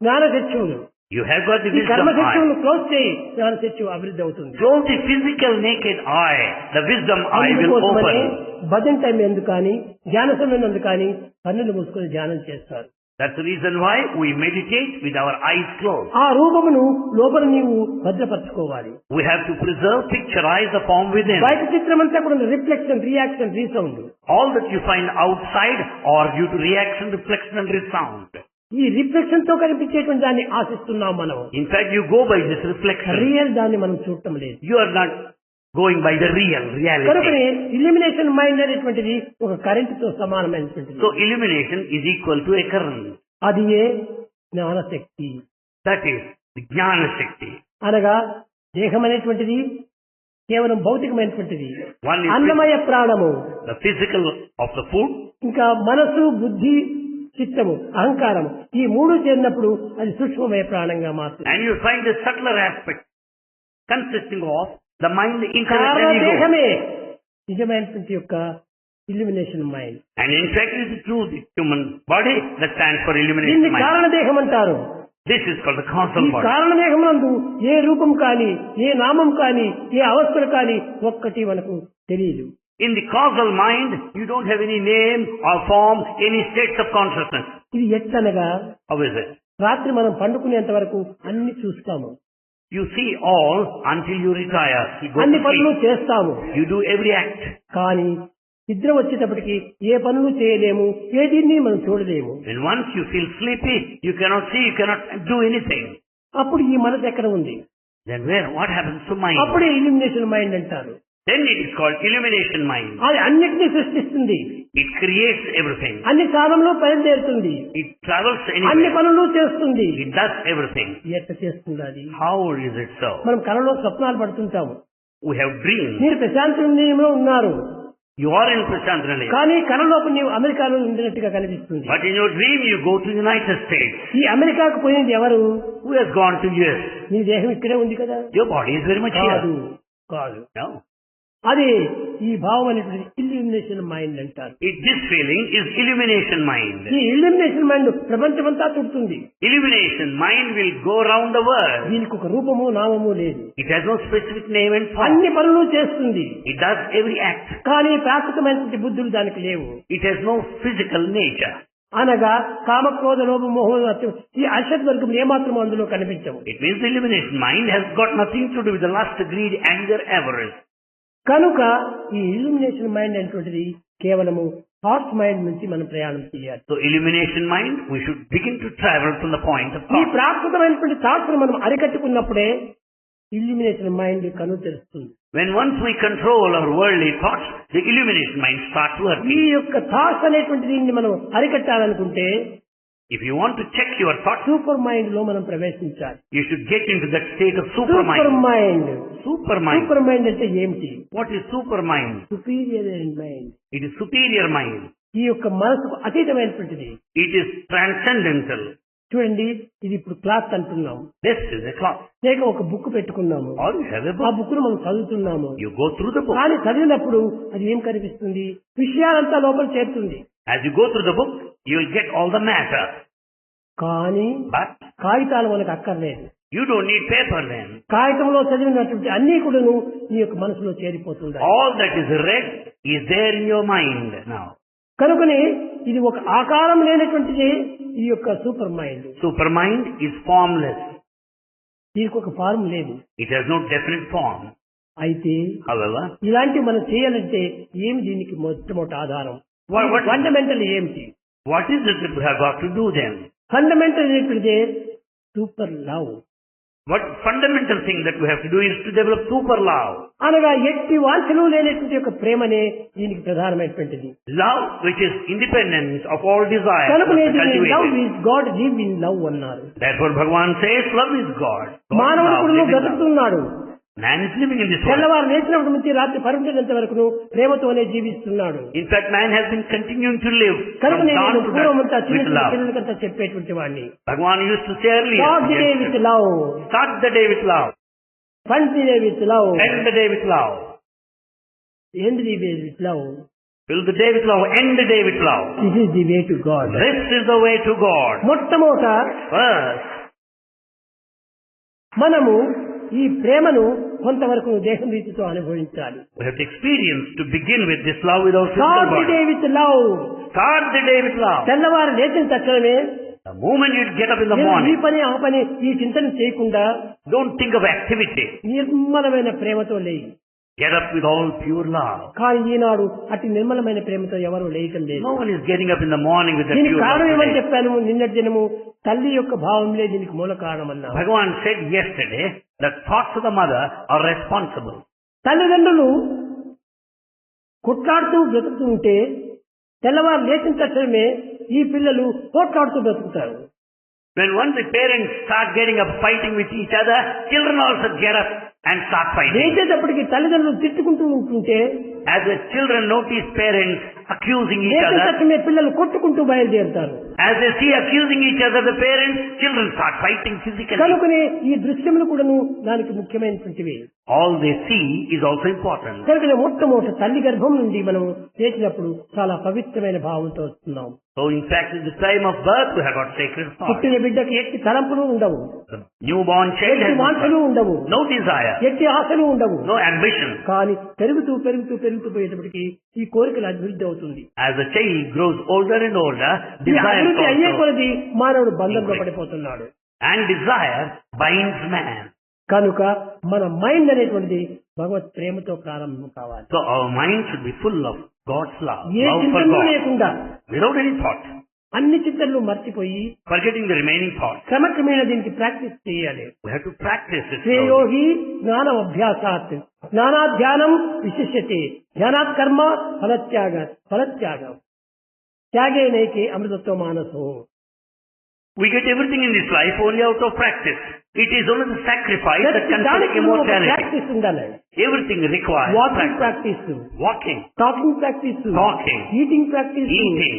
జ్ఞాన చర్చలు. You have got the ఈ కర్మ wisdom eye. చర్చలను క్లోజ్ చేయి, జ్ఞాన చర్చ అభివృద్ధి అవుతుంది. Close the physical naked eye. The wisdom eye will అందుకోసమనే open. భజన టైం ఎందుకు కానీ ధ్యాన సమయం ఎందుకు కానీ కన్నులు మూసుకొని ధ్యానం చేస్తారు. That's the reason why we meditate with our eyes closed. ఆ రూపమును లోపల నీవు భద్రపరచుకోవాలి. We have to preserve, picturize the form within. బయట చిత్రం అంతా కూడా reflection, reaction, resound. All that you find outside are due to reaction, reflection and resound. ఈ రిఫ్లెక్షన్ తో కనిపించేటువంటి దాన్ని ఆశిస్తున్నాం మనం. In fact, you go by this reflection. Real దాన్ని మనం చూడటం లేదు. You are not going by the reality. కనుకనే ఇల్యూమినేషన్ మైండ్ అనేటువంటిది ఒక కరెంట్ తో సమానమైనటువంటిది. So illumination is equal to a current. అది ఏ జ్ఞానశక్తి. That is the Jnana Shakti. అనగా దేహం అనేటువంటిది కేవలం భౌతికమైనటువంటిది. One is అన్నమయ ప్రాణము, the physical of the food, ఇంకా మనసు, బుద్ధి, చిత్తము, అహంకారము, ఈ మూడు చేరినప్పుడు అది సూక్ష్మమయ ప్రాణంగా మారుతుంది. and you find the subtler aspect consisting of the mind, the intellect కారణ and ego. దేహమే నిజమైనటువంటి యొక్క illumination mind. And in fact, it is through the human body that stands for illumination దీన్ని mind. కారణదేహం అంటారు. This is called the causal ఈ body. కారణదేహం నందు ఏ రూపం కానీ, ఏ నామం కానీ, ఏ అవస్థలు కానీ ఒక్కటి మనకు తెలియదు. In the causal mind, you don't have any name or form, any states of consciousness. ఇది ఎట్లనగా How is it? రాత్రి మనం పండుకునేంత వరకు అన్ని చూస్తాము, You see all until you retire. You go అన్ని to పనులు sleep. చేస్తాము. You do every act. కానీ నిద్ర వచ్చేటప్పటికి ఏ పనులు చేయలేము, ఏదీన్ని మనం చూడలేము. And once you feel sleepy, you cannot see, you cannot do anything. అప్పుడు ఈ మనసు ఎక్కడ ఉంది? Then what happens to mind? అప్పుడే ఇల్యూమినేషన్ మైండ్ అంటారు. Then it is called illumination mind. అది అన్నిటినీ సృష్టిస్తుంది, It creates everything. అన్ని కాలంలో బయలుదేరుతుంది, It travels అన్ని anywhere. పనులు చేస్తుంది. It does everything. ఎట్లా చేస్తుంది అది? How is it so? మనం కలలో స్వప్నాలు పడుతుంటాము. We have dreams. మీరు ప్రశాంతి నిలయంలో ఉన్నారు, You are in Prashantralaya. కానీ కలలోపు నీవు అమెరికాలో ఉండినట్టుగా కనిపిస్తుంది. But in your dream you go to the United States. ఈ అమెరికాకు పోయింది ఎవరు? Who has gone to US? నీ దేహం ఇక్కడే ఉంది కదా. Your body is very much కాదు, here. కాదు. No. అది ఈ భావం అనేటువంటి ఇల్యూమినేషన్ మైండ్ అంటారు. This feeling is illumination mind. ఈ ఇల్యూమినేషన్ మైండ్ ప్రపంచమంతా చుడుతుంది. Illumination mind will go around the world. దీనికి ఒక రూపము నామము లేదు. It has no specific name and form. అన్ని పనులు చేస్తుంది, It does every act. కానీ ప్రాకృతమైనటువంటి బుద్ధులు దానికి లేవు. It has no physical nature. అనగా కామక్రోధ లోభ మోహం ఈ అషడ్ వర్గం ఏమాత్రం అందులో కనిపించవు. It means the illumination mind has got nothing to do with the lust, greed, anger, avarice. కనుక ఈ ఇల్యూమినేషన్ మైండ్ అనేటువంటిది కేవలము థాట్స్ మైండ్ నుంచి మనం ప్రయాణం చేయాలి. So illumination mind, we should begin to travel from the point of ఈ thought. ప్రాకృతమైనటువంటి థాట్స్ మనం అరికట్టుకున్నప్పుడే ఇల్యూమినేషన్ మైండ్ కను తెలుస్తుంది. When once we control our worldly thoughts, the illumination mind starts ఈ working. యొక్క థాట్స్ అనేటువంటి దీన్ని మనం అరికట్టాలనుకుంటే If you want to check your thoughts, super mind లో మనం ప్రవేశించాలి. you should get into that state of super supermind. Mind. Supermind. Super mind అంటే ఏమిటి? What is supermind? Superior mind. It is superior mind. ఈ యొక్క మనసుకు అతీతమైనటువంటిది. It is transcendental. చూడండి, ఇది ఇప్పుడు క్లాత్ అంటున్నాం, This is a clock. లేక ఒక బుక్ పెట్టుకున్నాము, Or you have a ఆ book. బుక్ ను మనం చదువుతున్నాము. You go through the book. కానీ చదివినప్పుడు అది ఏం కనిపిస్తుంది? విషయాలంతా లోపల చేరుతుంది. As you go through the book, you will get all the matter. కానీ But కాగితాలు మనకు అక్కర్లేదు. you don't need paper then. కాగితంలో చదివినటువంటి అన్ని కూడాను నీ యొక్క మనసులో చేరిపోతుంది. All that is read is there in your mind now. కనుకనే ఇది ఒక ఆకారం లేనటువంటిది ఈ యొక్క super mind. Supermind is formless. దీనికి ఒక ఫార్మ్ లేదు. It has no definite form. అయితే However, ఇలాంటివి మనం చేయాలంటే ఏమి దీనికి మొట్టమొదటి ఆధారం? What- ఫండమెంటల్ ఏమిటి? what is it that we have got to do then? Fundamental అనేటువంటిది super love. What fundamental thing that we have to do is to develop super love. అనగా ఎట్టి వాంఛలు లేనటువంటి యొక్క ప్రేమనే దీనికి ప్రధానమైనటువంటిది. Love which is independent of all desire. కనుకనే love Cultivated. Is God, live in love అన్నారు. Therefore Bhagavan says love is God. God మానవుడు love, కూడా live in love. బ్రతుకుతున్నాడు. Man is living in this world. తెల్లవారు లేచినప్పటి నుంచి రాత్రి పరుండేంత వరకు ప్రేమతోనే జీవిస్తున్నాడు. In fact, man has been continuing to live కనుక from నేను dawn to పూర్వమంతా dusk చిన్న with చిన్న love. పిల్లలకంతా చెప్పేటువంటి వాడిని. Bhagavan used to say earlier, start the day with love, start the day with love, fund the day with love, end the day with love, end the day with love. fill the day with love, end the day with love. This is the way to God. This is the way to God. మొట్టమొదట First, మనము ఈ ప్రేమను కొంతవరకు దేహం రీతితో అనుభవించాలి. we have to experience to begin with this love with our physical start the day body. With love. Start the day with love. తెల్లవారు లేచిన తక్షణమే The moment you get up in the నేను ఈ morning, పని ఆ పని ఈ చింతన చేయకుండా don't think of activity. నిర్మలమైన ప్రేమతో లేయి. Get up with all pure love. కానీ ఈనాడు అతి నిర్మలమైన ప్రేమతో ఎవరు లేయటం లేదు. No one is getting up in the morning with that దీనికి pure కారణం love. ఏమని today. చెప్పాను? నిన్నటి దినము తల్లి యొక్క భావంలే దీనికి మూల కారణం అన్నా. Bhagavan said yesterday that thoughts of the mother are responsible. తల్లిదండ్రులు కొట్లాడుతూ బ్రతుకుతూ ఉంటే తెల్లవారు లేచిన తక్షణమే ఈ పిల్లలు పోట్లాడుతూ బ్రతుకుతారు. When once the parents start getting up fighting with each other, children also get up and start fighting. లేచేటప్పటికి తల్లిదండ్రులు తిట్టుకుంటూ ఉంటుంటే As the children notice parents accusing each లేక other, తక్షణమే పిల్లలు కొట్టుకుంటూ బయలుదేరుతారు. as they see accusing each other, the parents, children start fighting physically. కనుకనే ఈ దృశ్యములు కూడాను దానికి ముఖ్యమైనటువంటివి. All they see is also important. కనుకనే మొట్టమొదటి తల్లి గర్భం నుండి మనం చేసినప్పుడు చాలా పవిత్రమైన భావంతో వస్తున్నాం. So in fact, at the time of birth, we have got sacred thoughts. పుట్టిన బిడ్డకి ఎట్టి తలంపులు ఉండవు, The newborn child ఎట్టి has వాంఛలు ఉండవు, no desire, ఎట్టి ఆశలు ఉండవు. no ambition. కానీ పెరుగుతూ పెరుగుతూ పెరుగుతూ పోయేటప్పటికి ఈ కోరికలు అభివృద్ధి అవుతుంది. As the child grows older and older, ఈ desire అభివృద్ధి అయ్యే also, కొలది మానవుడు బంధంలో పడిపోతున్నాడు. and desire binds man. కనుక మన మైండ్ అనేటువంటిది భగవత్ ప్రేమతో ప్రారంభం కావాలి. So our mind should be full of God's love, A love for చింతనూ God, లేకుండా without any thought, అన్ని చింతనలు మర్చిపోయి forgetting the remaining thoughts. క్రమక్రమేణా దీనికి ప్రాక్టీస్ చేయాలి. We have to practice it. శ్రేయోహి జ్ఞానం అభ్యాసాత్ జ్ఞానాధ్యానం విశిష్యతే ధ్యానాత్ కర్మ ఫలత్యాగం త్యాగే Nike అమృతత్వ మానసో. We get everything in this life only out of practice. It is only the sacrifice that confers దానికి immortality. ప్రాక్టీస్ ఉండాలి. Everything requires walking practice. Practice, Walking, talking practice, talking, eating practice, eating,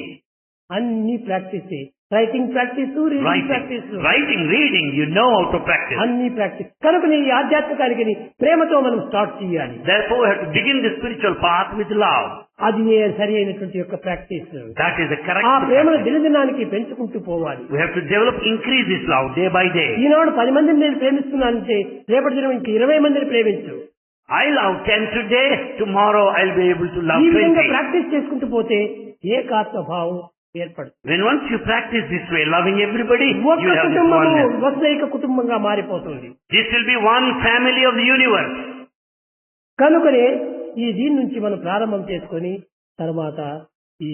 అన్ని practice. Writing practice, reading writing, practice, writing, reading, you know how to practice. అన్ని ప్రాక్టీస్. కనుక ఈ ఆధ్యాత్మికానికి ప్రేమతో మనం స్టార్ట్ చేయాలి. Therefore, we have to begin the spiritual path with love. అది సరి అయినటువంటి యొక్క practice. That is the correct ఆ ప్రేమను practice. దినదినానికి పెంచుకుంటూ పోవాలి. We have to develop, increase this love day by day. ఈనాడు 10 మందిని నేను ప్రేమిస్తున్నానంటే రేపటి దినం ఇంక 20 మందిని ప్రేమించు. I love 10 today, tomorrow I'll be able to love ఈ విధంగా 20. ప్రాక్టీస్ చేసుకుంటూ పోతే ఏకాత్మ భావం ఏర్పడుతుంది. When once you practice this way, loving everybody, ఒక్క you have this కుటుంబము oneness. వసుదైక కుటుంబంగా మారిపోతుంది. This will be one family of the universe. కనుకనే ఈ దీని నుంచి మనం ప్రారంభం చేసుకొని తర్వాత ఈ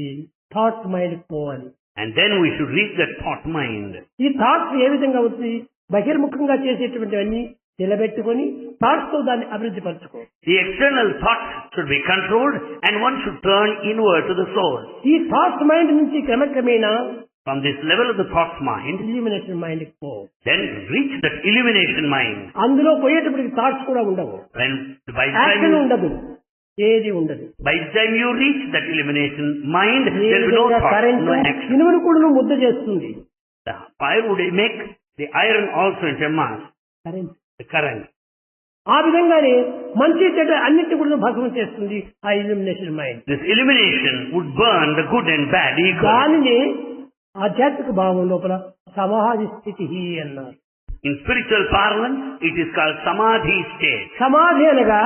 థాట్స్ మైండ్ పోవాలి. And then we should reach that thought mind. ఈ థాట్స్ ఏ విధంగా వచ్చి బహిర్ముఖంగా చేసేటువంటివన్నీ నిలబెట్టుకొని థాట్స్ తో దాన్ని అభివృద్ధి పరచుకో. The external thoughts should be controlled and one should turn inward to the soul. ఈ థాట్స్ మైండ్ నుంచి క్రమక్రమేణా From this level of the thought mind, illumination mind పో. then reach that illumination mind. అందులో పోయేటప్పటికి థాట్స్ కూడా ఉండవు, When by the action time ఉండదు, ఏది ఉండదు. you reach that illumination mind, there will be no thought, current no action. ఇనుమును కూడా ముద్ద చేస్తుంది. The fire would make the iron also into a mass, current the current. ఆ విధంగానే మంచి చెడ్డ అన్నిటి కూడా భస్మం చేస్తుంది ఆ illumination mind. This illumination would burn the good and bad equally. దానిని ఆధ్యాత్మిక భావం లోపల సమాధి స్థితి అన్నారు. In spiritual parlance, it is called samadhi state. సమాధి అనగా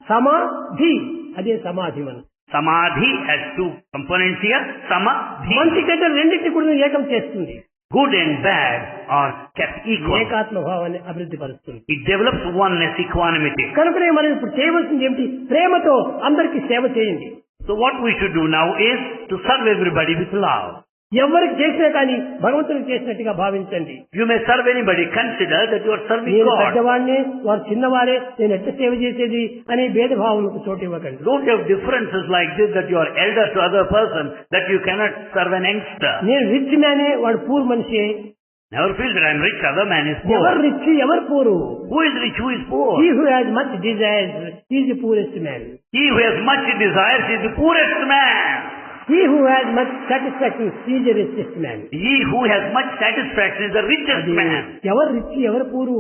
సమాధి, అదే సమాధి మనం. Samadhi has two components here. Samadhi. మంచి చెడ్డ రెండింటి కూడా ఏకం చేస్తుంది. Good and bad are kept equal. ఏకాత్మ భావాన్ని అభివృద్ధి పరుస్తుంది. It develops oneness, equanimity. కనుకనే మనం ఇప్పుడు చేయవలసింది ఏమిటి? ప్రేమతో అందరికీ సేవ చేయండి. So what we should do now is to serve everybody with love. ఎవరికి చేసినా కానీ భగవంతునికి చేసినట్టుగా భావించండి. You may serve anybody. Consider that you are serving నేను God. పెద్దవాడిని, వారు చిన్నవారే, నేను ఎట్ట సేవ చేసేది అనే భేదభావనకు చోటు ఇవ్వకండి. Don't have differences like this, that you are elder to other person, that you cannot serve an youngster. నేను రిచ్ మ్యానే, వాడు పూర్ మనిషి. Never feel that I am rich, other man is ఎవరు poor. రిచ్, ఎవరు పూరు? Who is rich, who is poor? He who has much desires is the poorest man. He who has much desires is the poorest man. He who has much satisfaction is the richest man. He who has much satisfaction is the richest man. ఎవరు రిచ్, ఎవరు పూరు?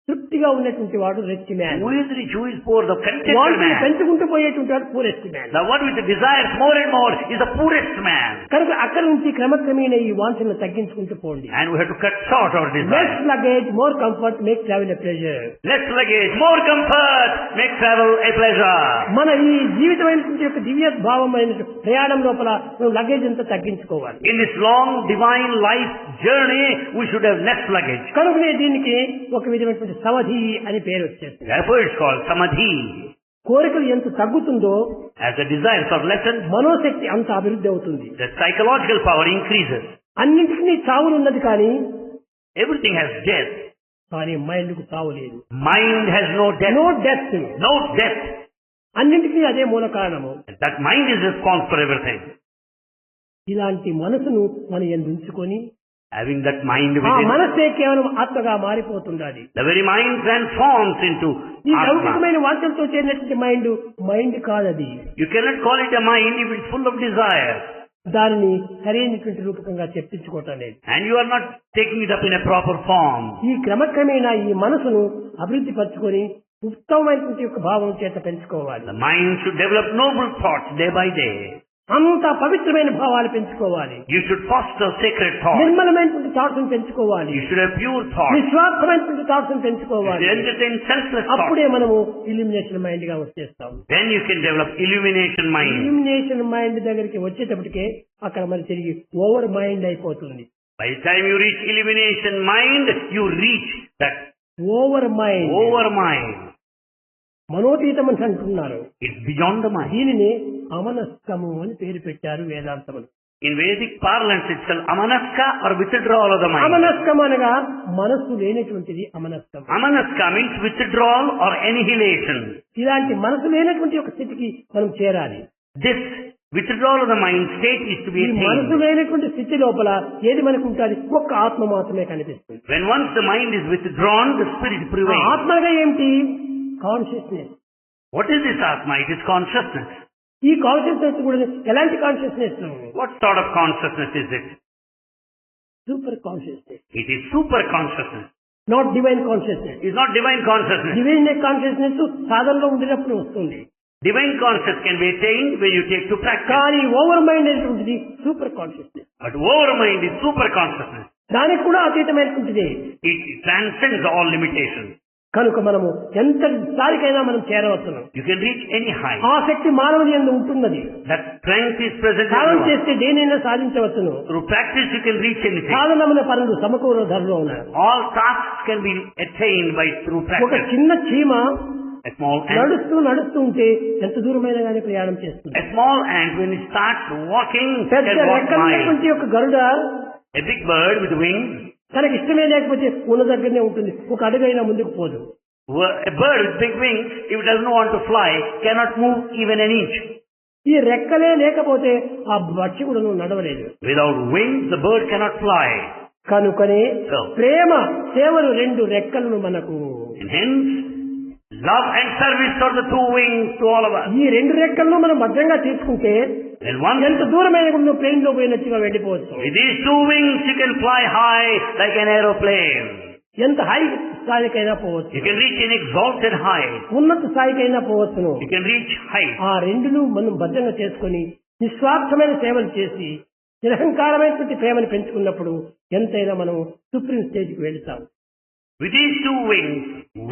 తృప్తిగా ఉన్నటువంటి వాడు rich man. Who is rich, who is poor? The contented వాటిని man. పెంచుకుంటూ పోయేటువంటి వాడు poorest man. The one with the desires more and more is the poorest man. కనుక అక్కడి నుంచి క్రమక్రమేణ ఈ వాంఛలను తగ్గించుకుంటూ పోండి. And we have to cut short our less desires. Luggage, more comfort, make travel a pleasure. Less luggage, more comfort, make travel a pleasure. మన ఈ జీవితమైనటువంటి యొక్క దివ్య భావమైన ప్రయాణం లోపల మనం లగేజ్ అంతా తగ్గించుకోవాలి. In this long divine life journey, we should have less luggage. కనుకనే దీనికి ఒక విధమైనటువంటి సమాధి అని పేరు వచ్చేస్తుంది. Therefore it's called samadhi. కోరికలు ఎంత తగ్గుతుందో As the desires are lessened, మనోశక్తి అంత అభివృద్ధి అవుతుంది. the psychological power increases. అన్నింటినీ చావులు ఉన్నది కానీ Everything has death. కానీ మైండ్ కు చావు లేదు. Mind has no death. No death. No death. అన్నింటికీ అదే మూల కారణము. That mind is responsible for everything. ఇలాంటి మనసును మనం ఉంచుకొని Having that mind ఆ within, మనస్సే కేవలం ఆత్మగా మారిపోతుండాలి. the very mind transforms into ఈ Atma. లౌకికమైన వాంఛలతో చేరినటువంటి మైండ్ కాదది. You cannot call it a mind if it's full of desire. దానిని సరైనటువంటి రూపకంగా చర్చించుకోవటం లేదు. And you are not taking it up in a proper form. ఈ క్రమక్రమేణా ఈ మనసును అభివృద్ధి పరచుకొని ఉత్తమమైనటువంటి యొక్క భావం చేత పెంచుకోవాలి. The mind should develop noble thoughts day by day. అంత పవిత్రమైన భావాలు పెంచుకోవాలి. You should foster sacred thoughts. నిర్మలమైనటువంటి థాట్స్ పెంచుకోవాలి. You should have pure thoughts. నిస్వార్థమైనటువంటి థాట్స్ You పెంచుకోవాలి. should entertain selfless thoughts. అప్పుడే మనము ఇల్యూమినేషన్ మైండ్ గా వచ్చేస్తాం. Then you can develop illumination mind. Illumination mind దగ్గరికి వచ్చేటప్పటికే అక్కడ మరి తిరిగి ఓవర్ మైండ్ అయిపోతుంది. By the time you reach illumination mind, you reach that over mind, over mind. మనోతీతం అని అంటున్నారు. It's beyond the mind. దీనిని అమనస్కము అని పేరు పెట్టారు వేదాంతములు. In Vedic parlance itself, amanaska or withdrawal of the mind. అమనస్కం అనగా మనస్సు లేనటువంటిది అమనస్కం. Amanaska means withdrawal or annihilation. ఇలాంటి మనసు లేనటువంటి ఒక స్థితికి మనం చేరాలి. This withdrawal of the mind state is to be ఈ మనసు attained. లేనటువంటి స్థితి లోపల ఏది మనకు ఉంటుంది? ఒక్క ఆత్మ మాత్రమే కనిపిస్తుంది. When once the mind is withdrawn, the spirit ఆ prevails. ఆత్మగా ఏమిటి? Consciousness. What is this Atma? It is consciousness. ఈ కాన్షియస్నెస్ కూడా ఎలాంటి consciousness? What sort of consciousness is it? Super consciousness, It is super consciousness. Not divine consciousness. It is not divine consciousness. Divine consciousness సాధనలో ఉండినప్పుడు వస్తుంది. Divine consciousness can be attained when you take to practice. కానీ ఓవర్ మైండ్ అనేటువంటిది super consciousness. But over mind is super consciousness. దానికి కూడా అతీతమైనటువంటిది. It transcends all limitations. కనుక మనము ఎంత స్థాయికైనా మనం చేరవచ్చును. You can reach any height. ఆ శక్తి మానవుని యందు ఉంటున్నది. That strength is present in Sadhana everyone. చేస్తే దేనైనా సాధించవచ్చును. Through practice you can reach anything. సాధనమున పనులు సమకూర ధరలో ఉన్నారు. All tasks can be attained by through ఒక practice. చిన్న చీమ A small ant. నడుస్తూ ఉంటే ఎంత దూరమైనా కానీ ప్రయాణం చేస్తుంది. A small ant when it starts walking పెద్ద can walk miles. రెక్కలైనటువంటి ఒక గరుడ A big bird with wings. తనకి ఇష్టమే లేకపోతే ఉన్న దగ్గరనే ఉంటుంది. ఒక అడుగైనా ముందుకు పోదు. A bird with big wings, if it doesn't want to fly, cannot move even an inch. ఈ రెక్కలే లేకపోతే ఆ పక్షి కూడా నడవలేదు. Without wings, the bird cannot fly. కనుకనే So. ప్రేమ సేవలు రెండు రెక్కలను మనకు. And hence, love and service are the two wings to all of us. ఈ రెండు రెక్కలను మనం భద్రంగా తీసుకుంటే Then once ఎంత దూరమైన కూడా నువ్వు ప్లేన్ లో పోయినట్టుగా వెళ్ళిపోవచ్చు. with these two wings, you can fly high like an aeroplane. ఎంత హై స్థాయికైనా పోవచ్చు. You can reach an exalted height. ఉన్నత స్థాయికైనా పోవచ్చును. You can reach height. ఆ రెండును మనం భద్రంగా చేసుకొని నిస్వార్థమైన సేవలు చేసి నిరహంకారమైనటువంటి ప్రేమను పెంచుకున్నప్పుడు ఎంతైనా మనం సుప్రీం స్టేజ్కి వెళ్తాం. With these two wings,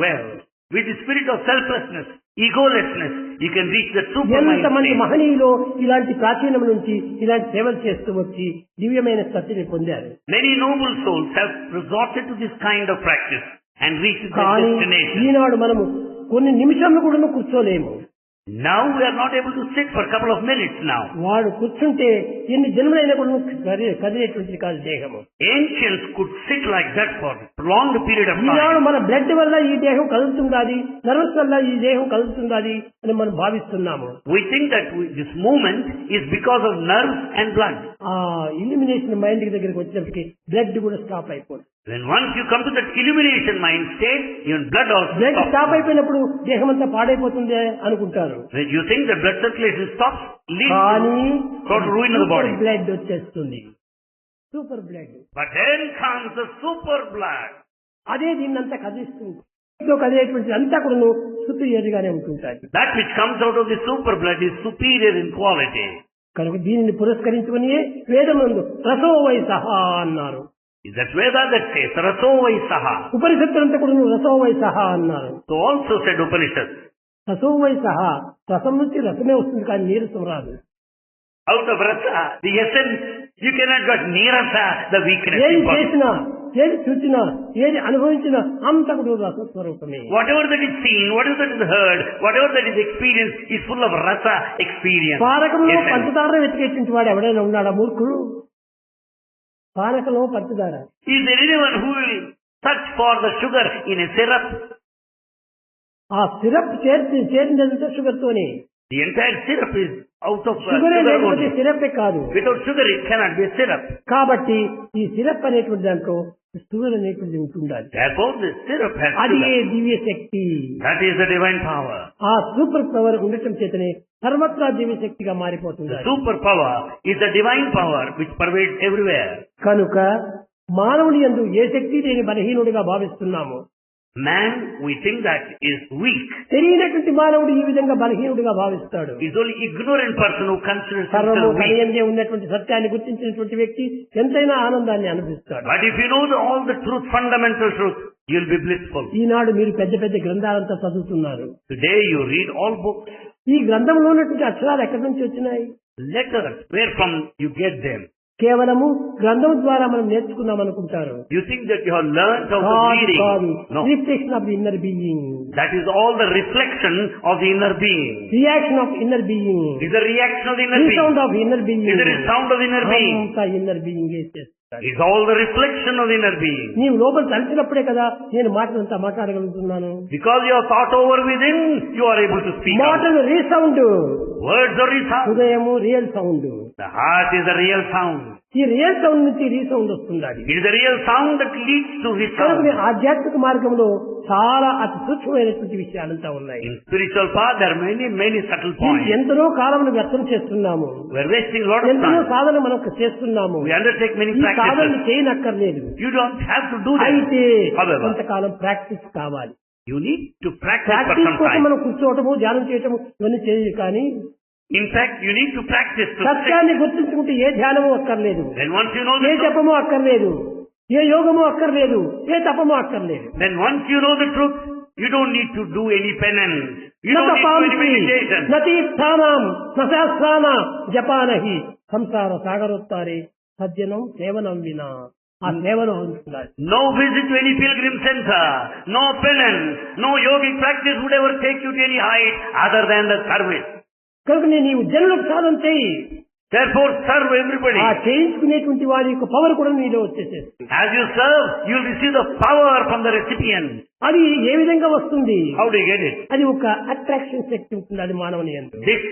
well, with the spirit of selflessness, egolessness, you can reach the supermind ఎంతమంది state. మహనీయులు ఇలాంటి ప్రాచీనం నుంచి ఇలాంటి సేవలు చేస్తూ వచ్చి దివ్యమైన స్థితిని పొందారు. Many noble souls have resorted to this kind of practice and reached their కానీ destination. ఈనాడు మనము కొన్ని నిమిషాలు కూడా కూర్చోలేము. Now we are not able to sit for a couple of minutes now. వాడు కూర్చుంటే ఎన్ని జన్మలైనా కూడా కదిలేటువంటిది కాదు దేహము. Ancients could sit like that for a prolonged period of Eenadu time. మన బ్లడ్ వల్ల ఈ దేహం కదులుతుండాలి, నర్వస్ వల్ల ఈ దేహం కదులుతుండాలి అని మనం భావిస్తున్నాము. We think that this movement is because of nerves and blood. ఆ ఇల్యూమినేషన్ మైండ్ దగ్గరికి వచ్చినప్పటికీ బ్లడ్ కూడా స్టాప్ అయిపోతుంది. When once you come to that illumination mind state, even blood also blood stops. Stop అయిపోయినప్పుడు దేహం అంతా పాడైపోతుంది అనుకుంటారు. When you think the blood circulation stops, leads కానీ to total ruin of the body. Blood వచ్చేస్తుంది. Super blood. But then comes the super blood. అదే దీన్నంతా కదిలిస్తుంది. కదిలేటువంటి అంతా కూడా సుపీరియర్ గానే ఉంటుంటాయి. That which comes out of the super blood is superior in quality. కనుక దీనిని పురస్కరించుకుని వేదమందు రసో వై సహా అన్నారు. That's Veda that says, Raso Vai Saha. ఉపనిషత్తులంతా కూడా రసో వై సహా అన్నారు. So also said Upanishad. రసో వై సహా, రసం నుంచి రసమే వస్తుంది కానీ నీరసం రాదు. Out of Rasa, the essence, you cannot get Nirasa, the weakness. ఏది Impossible. చేసినా, ఏది చూసినా, ఏది అనుభవించినా అంతా కూడా రసస్వరూపమే. Whatever that is seen, whatever that is heard, whatever that is experienced is full of Rasa experience. పానకంలో Essence. పంచదార వెతికేటువంటి వాడు ఎవడైనా ఉన్నాడా మూర్ఖుడు? పానకంలో పంచదార. Is there anyone who will search for the sugar in a syrup? ఆ సిరప్ చేరినదంతా షుగర్ తోనే. The entire syrup is out of sugar sugar లేకపోతే only. సిరప్ కాదు. Without sugar it cannot be a syrup. కాబట్టి ఈ సిరప్ అనేటువంటి దాంట్లో షుగర్ అనేటువంటిది ఉంటుండాలి. Therefore the syrup has అది ఏ sugar. Divya Shakti. That is the divine power. ఆ సూపర్ పవర్ ఉండటం చేతనే సర్వత్రా దివ్య శక్తిగా The మారిపోతుంది. super power is the divine power which pervades everywhere. కనుక మానవుని యందు ఏ శక్తి లేని బలహీనుడిగా భావిస్తున్నాము. Man, we think that is weak. తెలియనటువంటి మానవుడు ఈ విధంగా బలహీనుడిగా భావిస్తాడు. Is only ignorant person who considers సర్వము himself weak. తనయందే ఉన్నటువంటి సత్యాన్ని గుర్తించినటువంటి వ్యక్తి ఎంతైనా ఆనందాన్ని అనుభవిస్తాడు. But if you know all the truth, fundamental truth, you will be blissful. ఈనాడు మీరు పెద్ద పెద్ద గ్రంథాలంతా చదువుతున్నారు. Today you read all books, ఈ గ్రంథంలో ఉన్నటువంటి అక్షరాలు ఎక్కడి నుంచి వచ్చినాయి? letters, where from you get them? కేవలము గ్రంథం ద్వారా మనం నేర్చుకున్నాం అనుకుంటారు. You think that you have learnt out of కాదు, reading. కాదు. No. Reflection of the inner being. That is all the reflection of the inner being. Reaction of inner being. Is the reaction of the inner being. Resound of inner being. Is the sound of the inner being. అంతా ఇన్నర్ బీయింగ్ చేస్తాడు. Is all the reflection of the inner being. నీవు లోపల తలిచినప్పుడే కదా నేను మాటలంతా మాట్లాడగలుగుతున్నాను. Because you have thought over within, you are able to speak out. మాటలు రీసౌండ్. Words are resound. హృదయము real sound. The heart is the real sound. ఈ రియల్ సౌండ్ నుంచి రీసౌండ్ వస్తుంది. It is the real sound that leads to కనుక resound. ఆధ్యాత్మిక మార్గంలో చాలా అతి సూక్ష్మమైనటువంటి విషయాలంతా ఉన్నాయి. In spiritual path, there are many subtle points. ఎంతనో కాలం వ్యర్థం చేస్తున్నాము. We are wasting a lot of ఎంతనో time. సాధన మనం చేస్తున్నాము. We undertake many ఈ సాధన practices. చేయనక్కర్లేదు. You don't have to do that. అయితే However, కొంతకాలం ప్రాక్టీస్ కావాలి. you need to practice for practice some కోసం time. మనం కూర్చోవటము ధ్యానం చేయటము ఇవన్నీ చేయదు. కానీ In fact, you need to practice to sit. సత్యాన్ని గుర్తించుకుంటే ఏ ధ్యానము అక్కర్లేదు, Then once you know A the truth, జపము అక్కర్లేదు, ఏ యోగము అక్కర్లేదు, ఏ తపము అక్కర్లేదు. then once you know the truth, you don't need to do any penance. You don't need to do any meditation. నతీర్థానాం నశాస్త్రాన జపానహి సంసార సాగరోత్తారే సజ్జనం సేవనం వినా. ఆ సేవలో ఉంటున్నారు. No visit to any pilgrim center, no penance, no yogic practice would ever take you to any height other than the service. కనుక నీవు జనులకు సాధన చేయి. Therefore serve everybody. ఆ చేయించుకునేటువంటి వారి యొక్క పవర్ కూడా నీలో వచ్చేసేస్తుంది. As you serve, you will receive the power from the recipient. అది ఏ విధంగా వస్తుంది? How do you get it? అది ఒక అట్రాక్షన్ శక్తి ఉంటుంది. అది మానవుని యందు This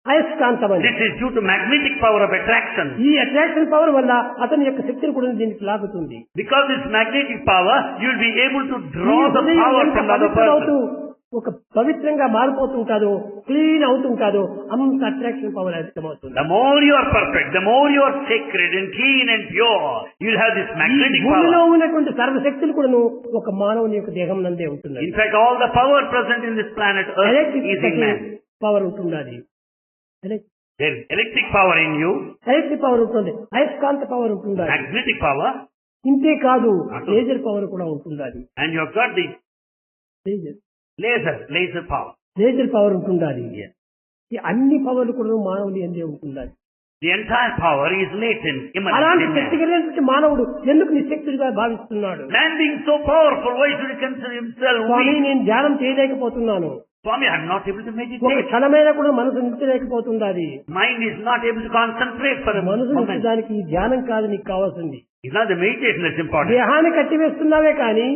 అయస్కాంతమని. is due to magnetic power of attraction. ఈ అట్రాక్షన్ పవర్ వల్ల అతని యొక్క శక్తిని కూడా దీనికి లాగుతుంది. Because this magnetic power, you will be able to ఈ draw the హృదయం power ఎంత from the other పవిత్రమవుతూ person. ఒక పవిత్రంగా మారిపోతుంటాదో, క్లీన్ అవుతుంటాదో అంత అట్రాక్షన్ పవర్ అధికమవుతుంది. The more you are perfect, the more you are sacred and clean and pure, you will have this ఈ magnetic భూమిలో power. ఉన్నటువంటి సర్వశక్తులు కూడాను ఒక మానవుని యొక్క దేహం నందే ఉంటుంది. In fact, all the power present in this planet Earth is in man. Power ఉంటుంది. There is electric power in you, electric power ఉంటుంది, అయస్కాంత పవర్ ఉంటుంది. magnetic power, ఇంతే కాదు లేజర్ పవర్ కూడా ఉంటుంది. and you have got the laser power. Laser power ఉంటుంది. ఈ అన్ని పవర్లు కూడా మానవుని ఎందే ఉంటుంది. The entire power is latent, immanent అలాంటి in శక్తి man. కలిగినటువంటి మానవుడు ఎందుకు నిశక్తుడిగా భావిస్తున్నాడు? Man being so powerful, why should he consider himself Swamy weak? నేను ధ్యానం చేయలేకపోతున్నాను. Swami, I am not able to ఒక meditate. క్షణమైనా కూడా మనసు నిలిచలేకపోతుంది. అది Mind is not able to concentrate for a మనసు moment. నిలిచడానికి ఈ ధ్యానం కాదు నీకు కావాల్సింది. It's not the meditation that's important. దేహాన్ని కట్టివేస్తున్నావే కానీ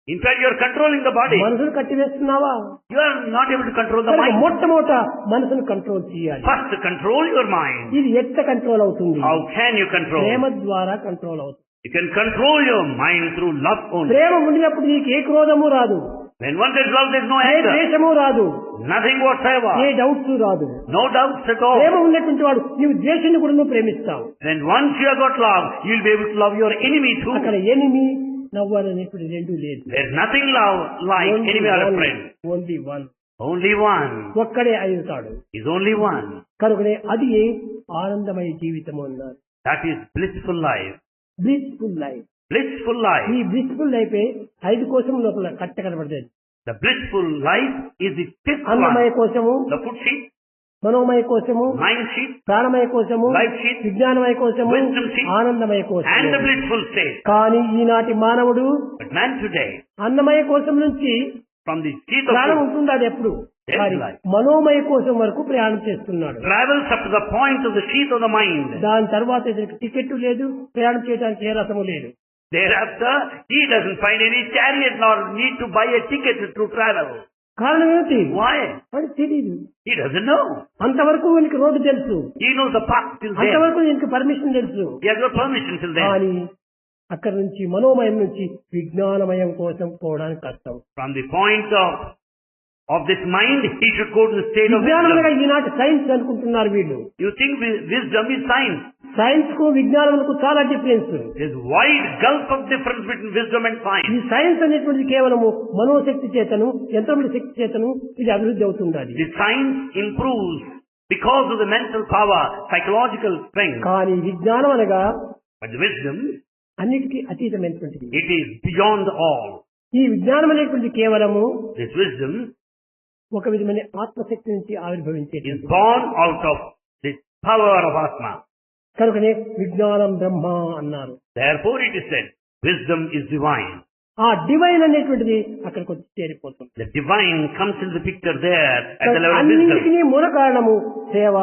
In fact, you are controlling the body. మనసును కట్టివేస్తున్నావా? You are not able to control the కనుక mind. మొట్టమొదట మనసును కంట్రోల్ చేయాలి. First, control your mind. ఇది ఎట్లా కంట్రోల్ అవుతుంది? How can you control? ప్రేమ ద్వారా కంట్రోల్ అవుతుంది. You can control your mind through love only. ప్రేమ ఉండినప్పుడు నీకు ఏ క్రోధము రాదు, When once there is love, there is no A anger. ద్వేషము రాదు, Nothing whatsoever. ఏ డౌట్స్ రాదు. No doubts at all. ప్రేమ ఉన్నటువంటి వాడు నీవు ద్వేషాన్ని కూడా నువ్వు ప్రేమిస్తావు. Then once you have got love, you will be able to love your enemy too. అక్కడ ఎనిమి నవ్వాలనేటువంటి రెండు లేదు. There is nothing love like enemy or a friend. Only one. Only one. ఒక్కడే అవుతాడు. Is only one. కనుకనే అది ఆనందమయ జీవితం అన్నారు. That is blissful life. Blissful life. Blissful life. ఈ బ్లిస్ఫుల్ లైఫ్ 5 కోశం లోపల కట్ట కనబడుతుంది. The blissful life is the fifth Annamayya one. కోశము, The food sheet, మనోమయ కోశము, mind sheet, ప్రాణమయ కోశము, life sheet, విజ్ఞానమయ కోశము, wisdom sheet, ఆనందమయ and the కోశము. blissful state. కానీ ఈనాటి మానవుడు But man today, అన్నమయ కోశం నుంచి from the sheet of ప్రాణం food, ఉంటుంది అది ఎప్పుడు, Yes, కానీ right. మనోమయ కోశం వరకు ప్రయాణం చేస్తున్నాడు. travels up to the point of the sheath of the mind. దాని తర్వాత ఇతనికి టికెట్ లేదు, ప్రయాణం చేయడానికి ఏ రసము లేదు. Thereafter, he doesn't find any chariot nor need to buy a ticket to travel. కారణం ఏమిటి? Why? వాడికి తెలియదు. He doesn't know. అంతవరకు వీనికి రోడ్డు తెలుసు, He knows the path till there. అంతవరకు వీనికి పర్మిషన్ తెలుసు. He has no permission till then. కానీ అక్కడి నుంచి మనోమయం నుంచి విజ్ఞానమయం కోసం పోవడానికి కష్టం. From the point of this mind, he should go to the state of విజ్ఞానముగా wisdom. ఈనాటి సైన్స్ అనుకుంటున్నారు వీళ్ళు. You think wisdom is science. Science కు విజ్ఞానములకు చాలా difference. There is wide gulf of difference between wisdom and ఈ science. సైన్స్ అనేటువంటిది కేవలము మనోశక్తి చేతను, యంత్రముల శక్తి చేతను ఇది అభివృద్ధి అవుతుండాలి. The science improves because of the mental power, psychological strength. కానీ విజ్ఞానం అనగా But the wisdom, అన్నిటికీ అతీతమైనటువంటిది. it is beyond all. ఈ విజ్ఞానం అనేటువంటి కేవలము This wisdom ఒక విధమైన ఆత్మశక్తి నుంచి ఆవిర్భవించేది. is born out of the power of Atma. కనుకనే విజ్ఞానం బ్రహ్మ అన్నారు. Therefore it is said, wisdom is divine. ఆ డివైన్ అనేటువంటిది అక్కడికి వచ్చి చేరిపోతుంది. The divine comes into the picture there at the level of wisdom. అన్నింటికీ మూల కారణము సేవ.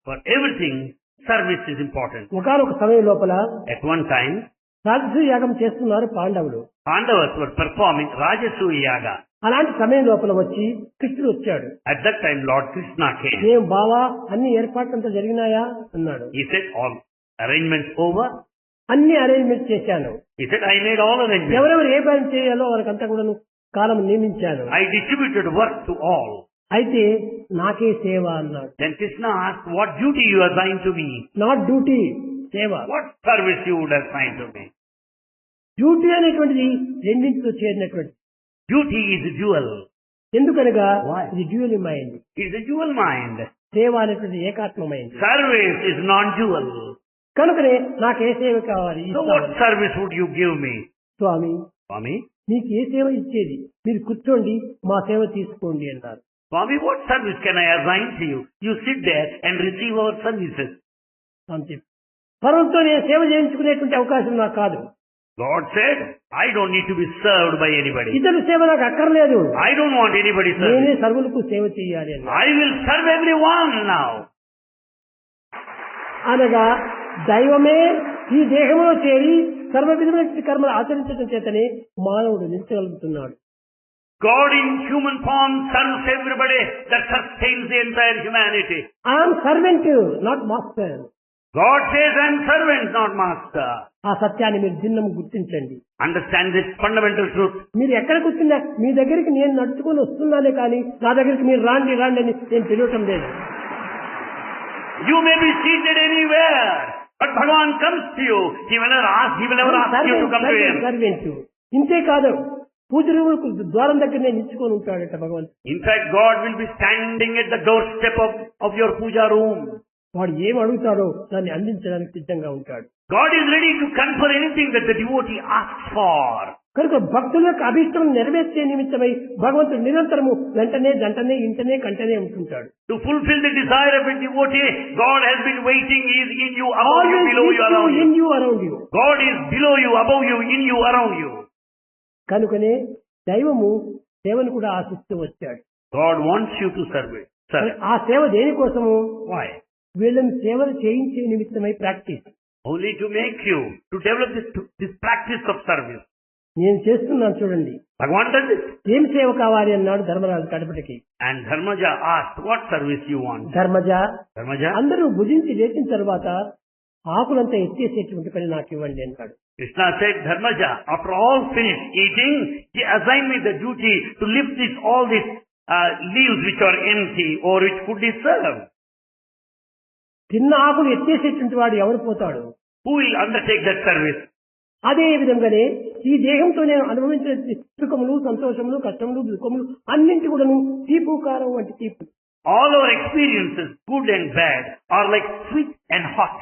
For everything, service is important. ఒకనొక సమయం లోపల At one time, రాజసూయ యాగం చేస్తున్నారు పాండవులు. Pandavas were performing Rajasuya Yaga. అలాంటి సమయం లోపల వచ్చి కృష్ణుడు వచ్చాడు. At that time, Lord Krishna came. ఏం బావా అన్ని ఏర్పాట్లంతా జరిగినాయా అన్నాడు. He said, all arrangements over? అన్ని అరేంజ్మెంట్ చేశాను. He said, I made all arrangements. ఎవరెవరు ఏ పని చేయాలో వాళ్ళకంతా కూడా కాలం నియమించాను. I distributed work to all. అయితే నాకే సేవ అన్నాడు. Then Krishna asked, what duty you assigned to me? Not duty, సేవ. What service you would assign to me? Duty అనేటువంటిది రెండింటితో చేరినటువంటి. Duty is a jewel. ఎందుకనగా Why? ఇది dual mind. It is a jewel mind. సేవ అనేటువంటి ఏకాత్మమైంది. Service is non-jewel. కనుకనే నాకు ఏ సేవ కావాలి So what service would you give me? Swamy, Swami? మీకు ఏ సేవ ఇచ్చేది? మీరు కూర్చోండి, మా సేవ తీసుకోండి అన్నారు. Swami, what service can I assign to you? You sit there and receive our services. అని చెప్పి పరువుతో నేను సేవ చేయించుకునేటువంటి అవకాశం నాకు కాదు. God said, I don't need to be served by anybody. ఇతరు సేవ నాకు అక్కర్లేదు. I don't want anybody's నేనే service. సర్వులకు సేవ చేయాలి అన్నారు. I will serve everyone now. అనగా దైవమే ఈ దేహంలో చేరి సర్వ విధమైన కర్మలు ఆచరించడం చేతనే మానవుడు నిలిచగలుగుతున్నాడు. God in human form serves everybody. That sustains the entire humanity. I'm servant, not master. God says, I am servant, not master. ఆ సత్యాన్ని మీరు దిన్నం గుర్తించండి. Understand this fundamental truth. మీరు ఎక్కడ కూర్చున్నా మీ దగ్గరికి నేను నడుచుకొని వస్తున్నానే కానీ నా దగ్గరికి మీరు రాండి రాండి అని నేను పిలవటం లేదు. You may be seated anywhere, but Bhagavan comes to you. He will never ask you to come to him. Servant. ఇంతే కాదు, పూజ రూములకు ద్వారం దగ్గరనే నిల్చుకొని ఉంటాడట భగవంతుడు. In fact, God will be standing at the doorstep of your puja room. వాడు ఏం అడుగుతాడో దాన్ని అందించడానికి సిద్ధంగా ఉంటాడు. God is ready to confer anything that the devotee asks for. కనుక భక్తుల యొక్క అభిష్టం నెరవేర్చే నిమిత్తమై భగవంతుడు నిరంతరము వెంటనే జంటనే ఇంటనే కంటనే ఉంటుంటాడు. To fulfill the desire of a devotee, God has been waiting. He is in you, above you, below you, around you. in you, around you. God is below you, above you, in you, around you. కనుకనే దైవము సేవను కూడా ఆశిస్తూ వచ్చాడు. God wants you to serve it. Serve. ఆ సేవ దేనికోసము? Why? వీళ్ళని సేవలు చేయించే నిమిత్తమై practice. Only to make you, to develop this practice of service. నేను చేస్తున్నాను చూడండి. Bhagavan does it. ఏం సేవ కావాలి అన్నాడు Dharmaraju కడపటికి. And Dharmaja asked, what service you want? Dharmaja, Dharmaja? అందరూ భుజించి లేచిన తర్వాత ఆకులంతా ఎత్తేసేటువంటి పని నాకు ఇవ్వండి అన్నాడు. Krishna said, Dharmaja, after all finished eating, he assigned me the duty to lift all these leaves which are empty or which food is served. తిన్న ఆకులు ఎత్తేసేటువంటి వాడు ఎవరు పోతాడు? Who will undertake that service? అదే విధంగానే ఈ దేహంతో నేను అనుభవించిన సుఖములు, సంతోషములు, కష్టములు, దుఃఖములు అన్నింటి కూడాను తీపు కారం వంటి తీపు. All our experiences, good and bad, are like sweet and hot.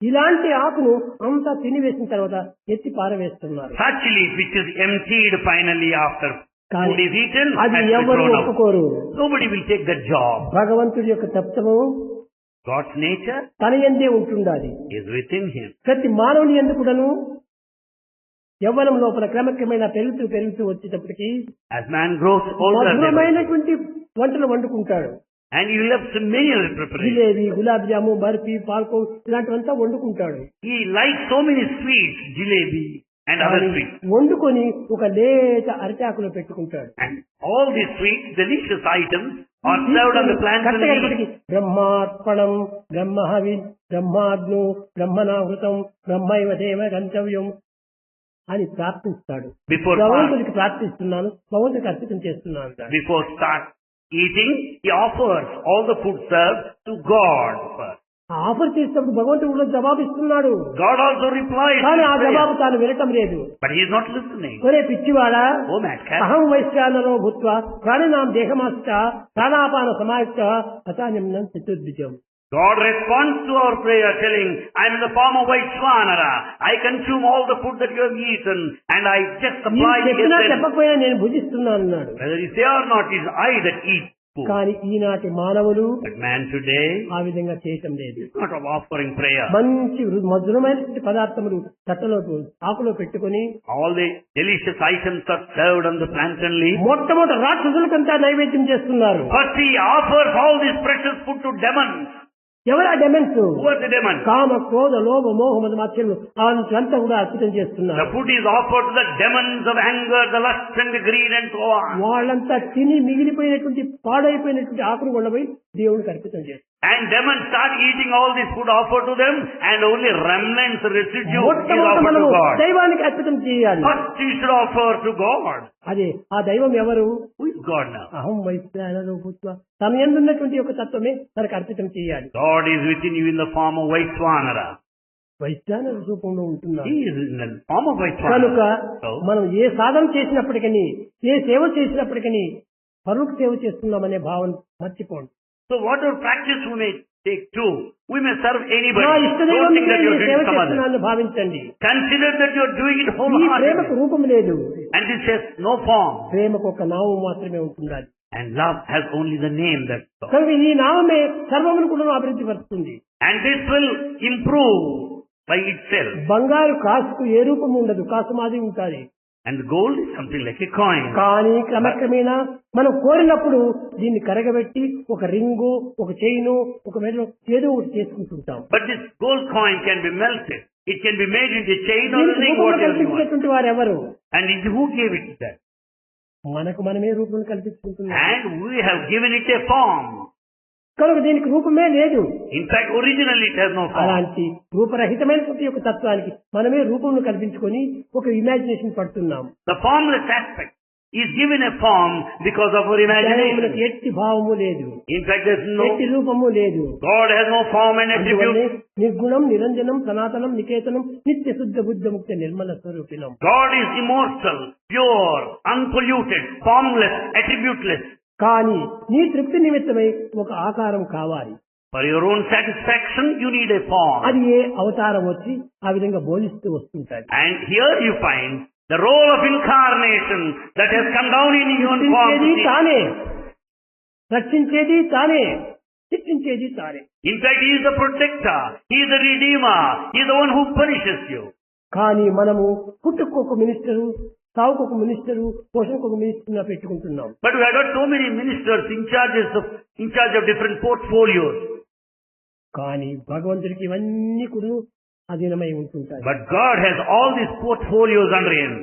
ఇలాంటి ఆకును అంతా తినివేసిన తర్వాత ఎత్తి పారవేస్తున్నారు. Such leaf which is emptied finally after food is eaten, అది has to be ఎవరు thrown out. ఒప్పుకోరు. Nobody will take that job. భగవంతుడి యొక్క తత్వము God's nature తన యందే ఉంటుండాలి. is within him. ప్రతి మానవుని యందు కూడాను యవ్వనం లోపల క్రమక్రమేణా పెరుగుతూ వచ్చేటప్పటికి As man grows older, మధురమైనటువంటి వంటలు వండుకుంటాడు. and he loves many other preparations. Jalebi, gulab jamun, barfi, పాల్కో ఇలాంటివంతా వండుకుంటాడు. He likes so many sweets, jalebi and other sweets. వండుకొని ఒక లేత అరిటాకులో పెట్టుకుంటాడు. And all these sweet, delicious items are served on the plantain కట్టగలిపటికి leaf. బ్రహ్మార్పణం బ్రహ్మహవి బ్రహ్మాగ్ను బ్రహ్మణాహృతం బ్రహ్మైవ దేవ గంతవ్యం అని ప్రార్థిస్తాడు. Before భగవంతుడికి ప్రార్థిస్తున్నాను, భగవంతుడికి అర్పితం చేస్తున్నాను అంటాడు. Before start eating, he offers all the food served to God first. ఆ ఆఫర్ చేసినప్పుడు భగవంతుడు కూడా జవాబిస్తున్నాడు. God also replies కానీ to ఆ his prayer, జవాబు తాను వినటం లేదు. but he is not listening. ఒరే పిచ్చివాడా, Oh madcap, అహం వైశ్యానరో భూత్వ ప్రాణినాం దేహమాశ్చ ప్రాణాపాన సమాయుక్త అచాన్యం చతుర్భుజం. God responds to our prayer telling, I am in the form of Vaishvanara. I consume all the food that you have eaten and I just supply నీవు చెప్పినా it. చెప్పకపోయినా నేను భుజిస్తున్నాను అన్నాడు. Whether you say or not, it is I that eat food. కానీ ఈనాటి మానవులు But man today ఆ విధంగా చేయటం లేదు. is not of offering prayer. మంచి మధురమైన పదార్థములు తట్టలో ఆకులో పెట్టుకుని All the delicious items are served on the plantain leaf. మొట్టమొదటి రాక్షసులకంతా నైవేద్యం చేస్తున్నారు. First he offers all this precious food to demons. ఎవరు ఆ demons? Who are the demons? కామ క్రోధ లోభ మోహ మద మాత్సర్యం అంతా కూడా అర్పితం చేస్తున్నారు. The food is offered to the demons of anger, the lust and the greed and so on. వాళ్ళంతా తిని మిగిలిపోయినటువంటి పాడైపోయినటువంటి ఆకులు ఉండబోయి దేవుడికి అర్పితం చేస్తారు. And demons start eating all this food offered to them and only remnants, residue is మొట్టమొదటి offered మనము to God. దైవానికి అర్పితం చేయాలి. First you should offer to God. అదే ఆ దైవం ఎవరు? Who is God now? అహం వైశ్వానరో భూత్వ తన యందు ఉన్నటువంటి ఒక తత్వమే తనకు అర్పితం చేయాలి. God is within you in the form of Vaishvanara. వైశ్వానర రూపంలో ఉంటున్నాడు. He is in the form of కనుక Vaishvanara. So, మనం ఏ సాధన చేసినప్పటికీ ఏ సేవ చేసినప్పటికీ పరులకు సేవ చేస్తున్నామనే భావన మర్చిపోండి. so whatever practice we may take too, we may serve anybody. నా Don't ఇష్టదైవం think that you are సేవ doing some other. చేస్తున్నానని భావించండి. Consider that you are doing it ఈ ప్రేమకు wholeheartedly. రూపం లేదు. And this has no form. ప్రేమకు ఒక నామం మాత్రమే ఉంటుండాలి. And love has only the name that's all. కనుక ఈ నామమే సర్వమును కూడా అభివృద్ధి పరుస్తుంది. And this will improve by itself. బంగారు కాసుకు ఏ రూపము ఉండదు, కాసు మాది ఉంటుంది. And the gold is something like a coin. కానీ క్రమక్రమేణా మనం కోరినప్పుడు దీన్ని కరగబెట్టి ఒక రింగు, ఒక చైను, ఒక మెడలో ఏదో ఒకటి చేసుకుంటుంటాం. But this gold coin can be melted. It can be made into a chain or a దీనికి ring, రూపంలో whatever you want. కల్పించినటువంటి వారు ఎవరు? And it, who gave it that? మనకు మనమే రూపం కల్పించుకుంటున్నాం. And we have given it a form. కనుక దీనికి రూపమే లేదు. In fact, originally it has no form. అలాంటి రూపరహితమైనటువంటి ఒక తత్వానికి మనమే రూపంను కల్పించుకొని ఒక ఇమాజినేషన్ పడుతున్నాం. The formless aspect is given a form because of our దైవమునకు imagination. ఎట్టి భావము లేదు, In fact, there is ఎట్టి no, రూపము లేదు. God has no form and అందువల్లే attribute. నిర్గుణం నిరంజనం సనాతనం నికేతనం నిత్య శుద్ధ బుద్ధ ముక్త Nirmala స్వరూపిణం. God is immortal, pure, unpolluted, formless, attributeless. కానీ నీ తృప్తి నిమిత్తమై ఒక ఆకారం కావాలి. For your own satisfaction, you need a form. అది ఏ అవతారం వచ్చి ఆ విధంగా బోధిస్తూ వస్తుంటాడు. And here you find the role of incarnation that has come down in human form. రక్షించేది తానే, రక్షించేది తానే, శిక్షించేది తానే. In fact, he is the protector, he is the redeemer, he is the one who punishes you. కానీ మనము పుట్టుకు ఒక మినిస్టరు, సావుకు ఒక మినిస్టరు, పోషణకు ఒక మినిస్టర్ పెట్టుకుంటున్నాం. But we have got so many ministers in charge of different portfolios. కానీ భగవంతుడికి ఇవన్నీ కూడా అధీనమై ఉంటుంటాయి. But God has all these portfolios under him.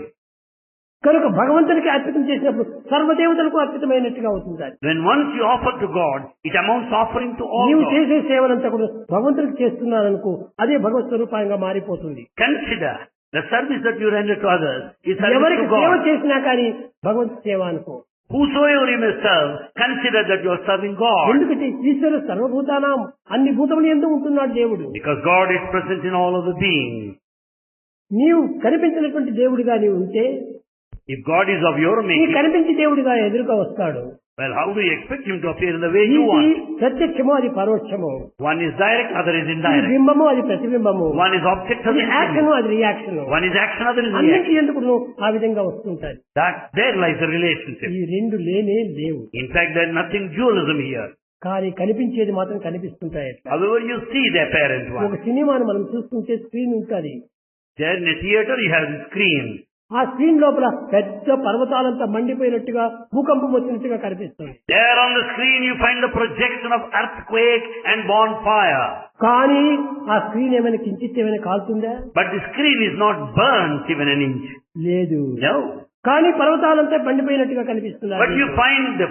కనుక భగవంతుడికి అర్పితం చేసినప్పుడు సర్వదేవతలకు అర్పితమైనట్టుగా అవుతుంటాయి. When once you offer to God, it amounts offering to all నీవు God. చేసే సేవలంతా కూడా భగవంతుడికి చేస్తున్నాననుకో, అదే భగవత్ స్వరూపంగా మారిపోతుంది. Consider the service that you render to others is service ఎవరికి to సేవ God. చేసినా కానీ భగవంతు సేవ అనుకో. Whosoever you may serve, consider that you are serving God. ఎందుకంటే ఈశ్వరు సర్వభూతానాం, అన్ని భూతములు ఎందు ఉంటున్నాడు దేవుడు. Because God is present in all of the beings. నీవు కనిపించినటువంటి దేవుడిగా నీవు ఉంటే If God is of your నీ making, కనిపించి దేవుడిగా ఎదురుగా వస్తాడు. well, how do you expect him to appear in the way you ఇది want? ప్రత్యక్షము, అది పరోక్షము. One is direct, other is ఇది indirect. బింబము, అది ప్రతిబింబము. One is object, other ఇది is యాక్షన్, image. అది reaction. One is action, other is అన్నింటి reaction. ఎందుకు ఆ విధంగా వస్తుంటాయి. That there lies the relationship. ఈ రెండు లేనే లేవు. In fact, there is nothing dualism here. కానీ కనిపించేది మాత్రం కనిపిస్తుంటాయి. However, you see the apparent ఒక one. సినిమాను మనం చూస్తుంటే స్క్రీన్ ఉంటుంది. There in a theater, you have the screen. ఆ స్క్రీన్ లోపల పెద్ద పర్వతాలంతా మండిపోయినట్టుగా, భూకంపం వచ్చినట్టుగా కనిపిస్తుంది. There on the screen, you find the projection of earthquake and bonfire. కానీ ఆ స్క్రీన్ ఏమైనా కించిత్ ఏమైనా కాలుతుందా? But the screen is not burnt even an inch. లేదు. No. కానీ పర్వతాలంతా పండిపోయినట్టుగా కనిపిస్తున్నారు. But you find the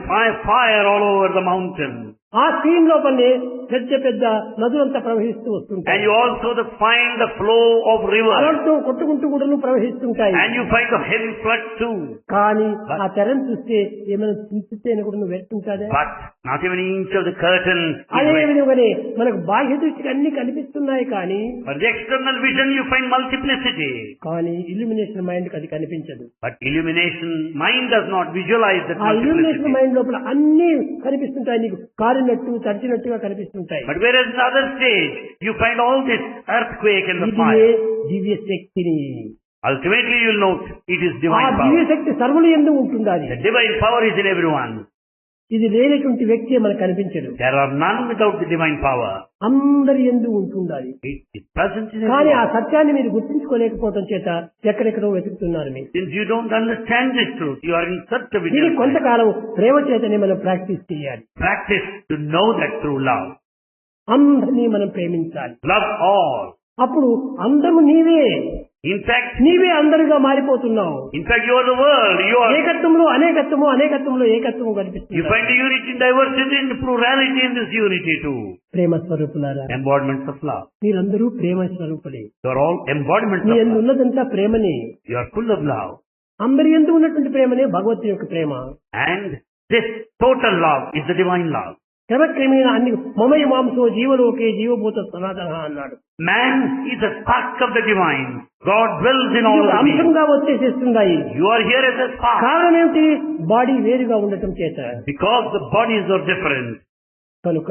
fire all over the mountain. ఆ స్క్రీన్ లోపలనే పెద్ద పెద్ద నదులంతా ప్రవహిస్తూ వస్తుంటాయి. And you also find the flow of rivers. అలలతో కొట్టుకుంటూ కూడా ప్రవహిస్తుంటాయి. And you find the heavy flood too. కానీ ఆ తెరను చూస్తే ఏమైనా చింతిస్తేనే కూడా నువ్వు వెళ్తుంటాదే. But not even an inch of the curtain. అదే విధంగానే మనకు బాహ్య దృష్టికి అన్ని కనిపిస్తున్నాయి కానీ For the external vision you find multiplicity. కానీ ఇల్యూమినేషన్ మైండ్ కి అది కనిపించదు. But illumination mind does not visualize that ఆ ఇల్యూమినేషన్ multiplicity. మైండ్ లోపల అన్ని కనిపిస్తుంటాయి, నీకు కారినట్టు తడిచినట్టుగా కనిపిస్తుంటాయి. But whereas in the other stage you find all this earthquake and the ఇదే fire. దివ్య శక్తిని. Ultimately you will note it is ఆ divine దివ్య power. శక్తి సర్వులు యందు ఉంటుండాలి. The divine power is in everyone. ఇది లేనటువంటి వ్యక్తి మనకు కనిపించదు. There are none without the divine power. అందరి యందు ఉంటుండాలి. It is present in కానీ ఆ everyone. సత్యాన్ని మీరు గుర్తించుకోలేకపోవడం చేత ఎక్కడెక్కడో వెతుకుతున్నారు మీరు. Since you don't understand this truth, you are in search of it. ఇది కొంతకాలం ప్రేమ చేతనే మనం ప్రాక్టీస్ చేయాలి. Practice to know that through love. అందరినీ మనం ప్రేమించాలి. Love all. అప్పుడు అందరూ నీవే In fact, అందరుగా మారిపోతున్నావు. you are the world. You are. ఏకత్వంలో అనేకత్వము, అనేకత్వంలో ఏకత్వము You కనిపిస్తుంది. find the unity in diversity and plurality in this unity too. ప్రేమ స్వరూపులారా, Embodiments of love. మీరందరూ ప్రేమ స్వరూపులే. You are all embodiments me of యందు love. ఉన్నదంతా ప్రేమనే. You are full of love. అందరి యందు ఉన్నటువంటి ప్రేమనే భగవద్గీత యొక్క ప్రేమ. And this total love is the divine love. క్రమక్రమేణ అన్ని మమయ మాంసో జీవలోకే జీవభూత సనాతన అన్నాడు. Man is a spark of the divine. God dwells in all ఇది ఒక of me. అంశంగా వచ్చేసేస్తున్నాయి. You are here as a spark. కారణం ఏమిటి? బాడీ వేరుగా ఉండటం చేత. Because the bodies are different. కనుక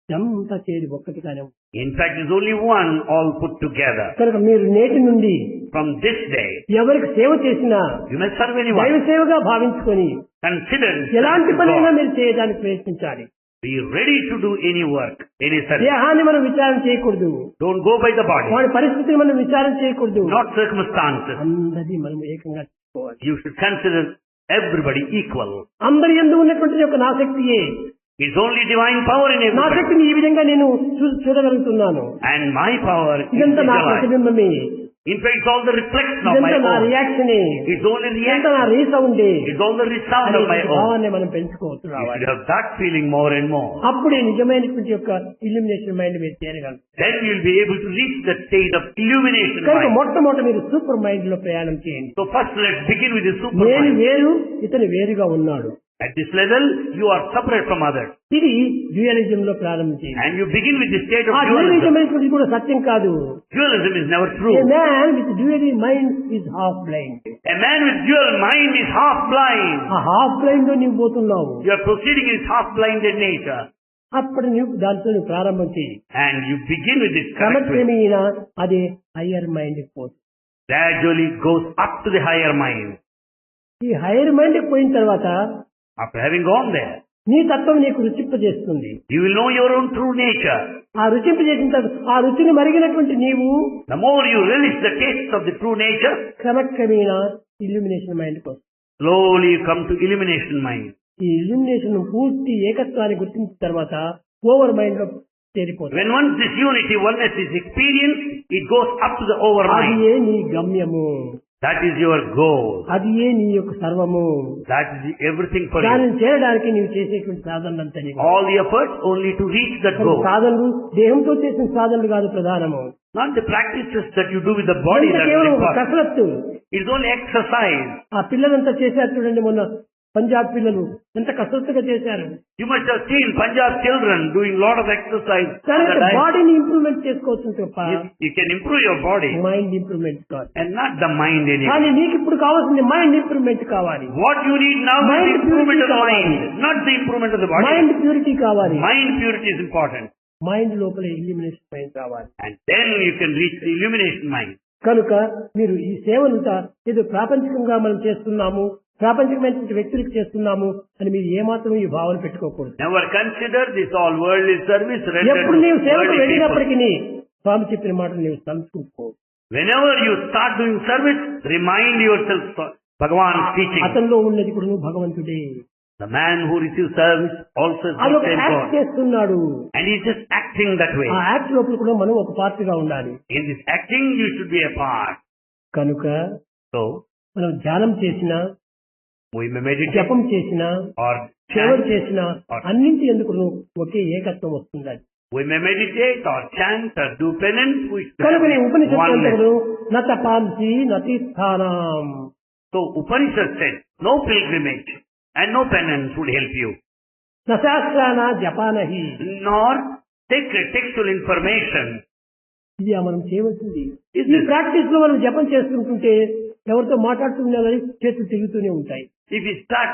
అంతా చేరి ఒక్కటిగానే ఉంది. In fact, there is only one all put together. కనుక మీరు నేటి నుండి From this day, ఎవరికి సేవ చేసినా you may serve దైవ anyone. సేవగా భావించుకొని Consider ఎలాంటి పనైనా God. మీరు చేయడానికి ప్రయత్నించాలి. Be ready to do any work, any service. దేహాన్ని మనం విచారణ చేయకూడదు. Don't go by the body, వాడి పరిస్థితిని మనం విచారణ చేయకూడదు. not circumstances. అందరినీ మనం ఏకంగా తీసుకోవాలి. You should consider everybody equal. అందరి యందు ఉన్నటువంటి యొక్క నాశక్తియే. It's only divine power in నా everybody. శక్తిని ఈ విధంగా నేను చూడగలుగుతున్నాను. And my power is ఇదంతా నా visualized. ప్రతిబింబమే. In fact, it's all the reflection of my ఇదంతా నా own. రియాక్షనే. It's only ఇదంతా నా reaction. రీసౌండే. It's all the resound of my అనే own. భావాన్ని మనం పెంచుకోవచ్చు You రావాలి. should have that feeling more and more. అప్పుడే నిజమైనటువంటి యొక్క ఇల్యూమినేషన్ మైండ్ మీరు చేయగలరు. Then you'll be able to reach the state of illumination కనుక mind. మొట్టమొదటి మీరు సూపర్ మైండ్ లో ప్రయాణం చేయండి. So first let's begin with the super నేను mind. వేరు, ఇతను వేరుగా ఉన్నాడు. At this level, you are separate from others. ఇది డ్యూయలిజం లో ప్రారంభించేది. And you begin with the state of ఆ dualism. డ్యూయలిజం అనేటువంటిది కూడా సత్యం కాదు. Dualism is never true. A man with dual mind is half blind. A man with dual mind is half blind. ఆ హాఫ్ బ్లైండ్ లో నీవు పోతున్నావు. You are proceeding in half blinded nature. అప్పుడు నీవు దాంతో నువ్వు ప్రారంభం చేయి. And you begin with this correct way. క్రమక్రమేణా అదే హయ్యర్ మైండ్ పోతుంది. Gradually goes up to the higher mind. ఈ హయ్యర్ మైండ్ పోయిన తర్వాత After having gone there, నీ తత్వం నీకు రుచింపజేస్తుంది. you will know your own true nature. ఆ రుచింపజేసిన తర్వాత ఆ రుచిని మరిగినటువంటి నీవు The more you relish the taste of the true nature, క్రమక్రమేణా ఇల్యూమినేషన్ మైండ్ కోసం slowly you come to illumination mind. ఈ ఇల్యూమినేషన్ పూర్తి ఏకత్వాన్ని గుర్తించిన తర్వాత ఓవర్ మైండ్ లో చేరిపోతుంది. When once this unity, oneness is experienced, it goes up to the over అది mind. ఏ నీ గమ్యము, That is your goal. అది ఏ నీ యొక్క సర్వము. That is everything for you. దానిని చేరడానికి నీవు చేసేటువంటి సాధనలంతా నీకు. All the efforts only to reach that goal. సాధనలు దేహంతో చేసిన సాధనలు కాదు ప్రధానము. Not the practices that you do with the body ఇదంతా that is కేవలం ఒక important. కసరత్తు. It's only exercise. ఆ పిల్లలంతా చేశారు చూడండి, మొన్న పంజాబ్ పిల్లలు ఎంత కసరత్తుగా చేశారు. You must have seen Punjab children doing lot of exercise. కానీ on the diet. బాడీని ఇంప్రూవ్మెంట్ చేసుకోవచ్చు తప్ప You can improve your body mind improvement కాదు. and not the mind anymore. కానీ నీకు ఇప్పుడు కావాల్సింది మైండ్ ఇంప్రూవ్మెంట్ కావాలి. What you need now is Mind the improvement of the purity mind, కావాలి. not the improvement of the body. Mind purity కావాలి. Mind purity is important. Mind లోపల ఇల్యూమినేషన్ మైండ్ కావాలి. And then you can reach the illumination mind. కనుక మీరు ఈ సేవలంతా ఏదో ప్రాపంచికంగా మనం చేస్తున్నాము, ప్రాపంచికమైనటువంటి వ్యక్తులకు చేస్తున్నాము అని మీరు ఏమాత్రం ఈ భావన పెట్టుకోకూడదు. Never consider this all worldly service rendered ఎప్పుడు నీవు to సేవకు worldly people. వెళ్ళినప్పటికీ స్వామి చెప్పిన మాటలు నీవు తలుచుకుంటుకో. Whenever you start doing service, remind yourself Bhagavan's teaching. అతనిలో ఉన్నది కూడా నువ్వు భగవంతుడే. The man who receives service also is అది the ఒక same యాక్ట్ God. చేస్తున్నాడు. And he's just acting that way. ఆ యాక్ట్ లోపల కూడా మనం ఒక పార్ట్ గా ఉండాలి. In this acting, you should be a part. కనుక So, మనం ధ్యానం చేసినా We may meditate జపం చేసినా or సేవ chant. చేసినా అన్నింటి ఎందుకు ఒకే ఏకత్వం వస్తుంది. We may meditate or chant or do penance. We should కనుక have ఉపనిషత్తు oneness. అంతకుడు నతపాంసి నతీస్థానం. So Upanishad said, no pilgrimage and no penance would help you. నశాస్త్రాన జపానహి. Nor sacred textual information. ఇది మనం చేయవలసింది. Is ఈ this- ప్రాక్టీస్ లో మనం జపం చేసుకుంటుంటే ఎవరితో మాట్లాడుతున్నా కానీ చేతులు తిరుగుతూనే ఉంటాయి. If you start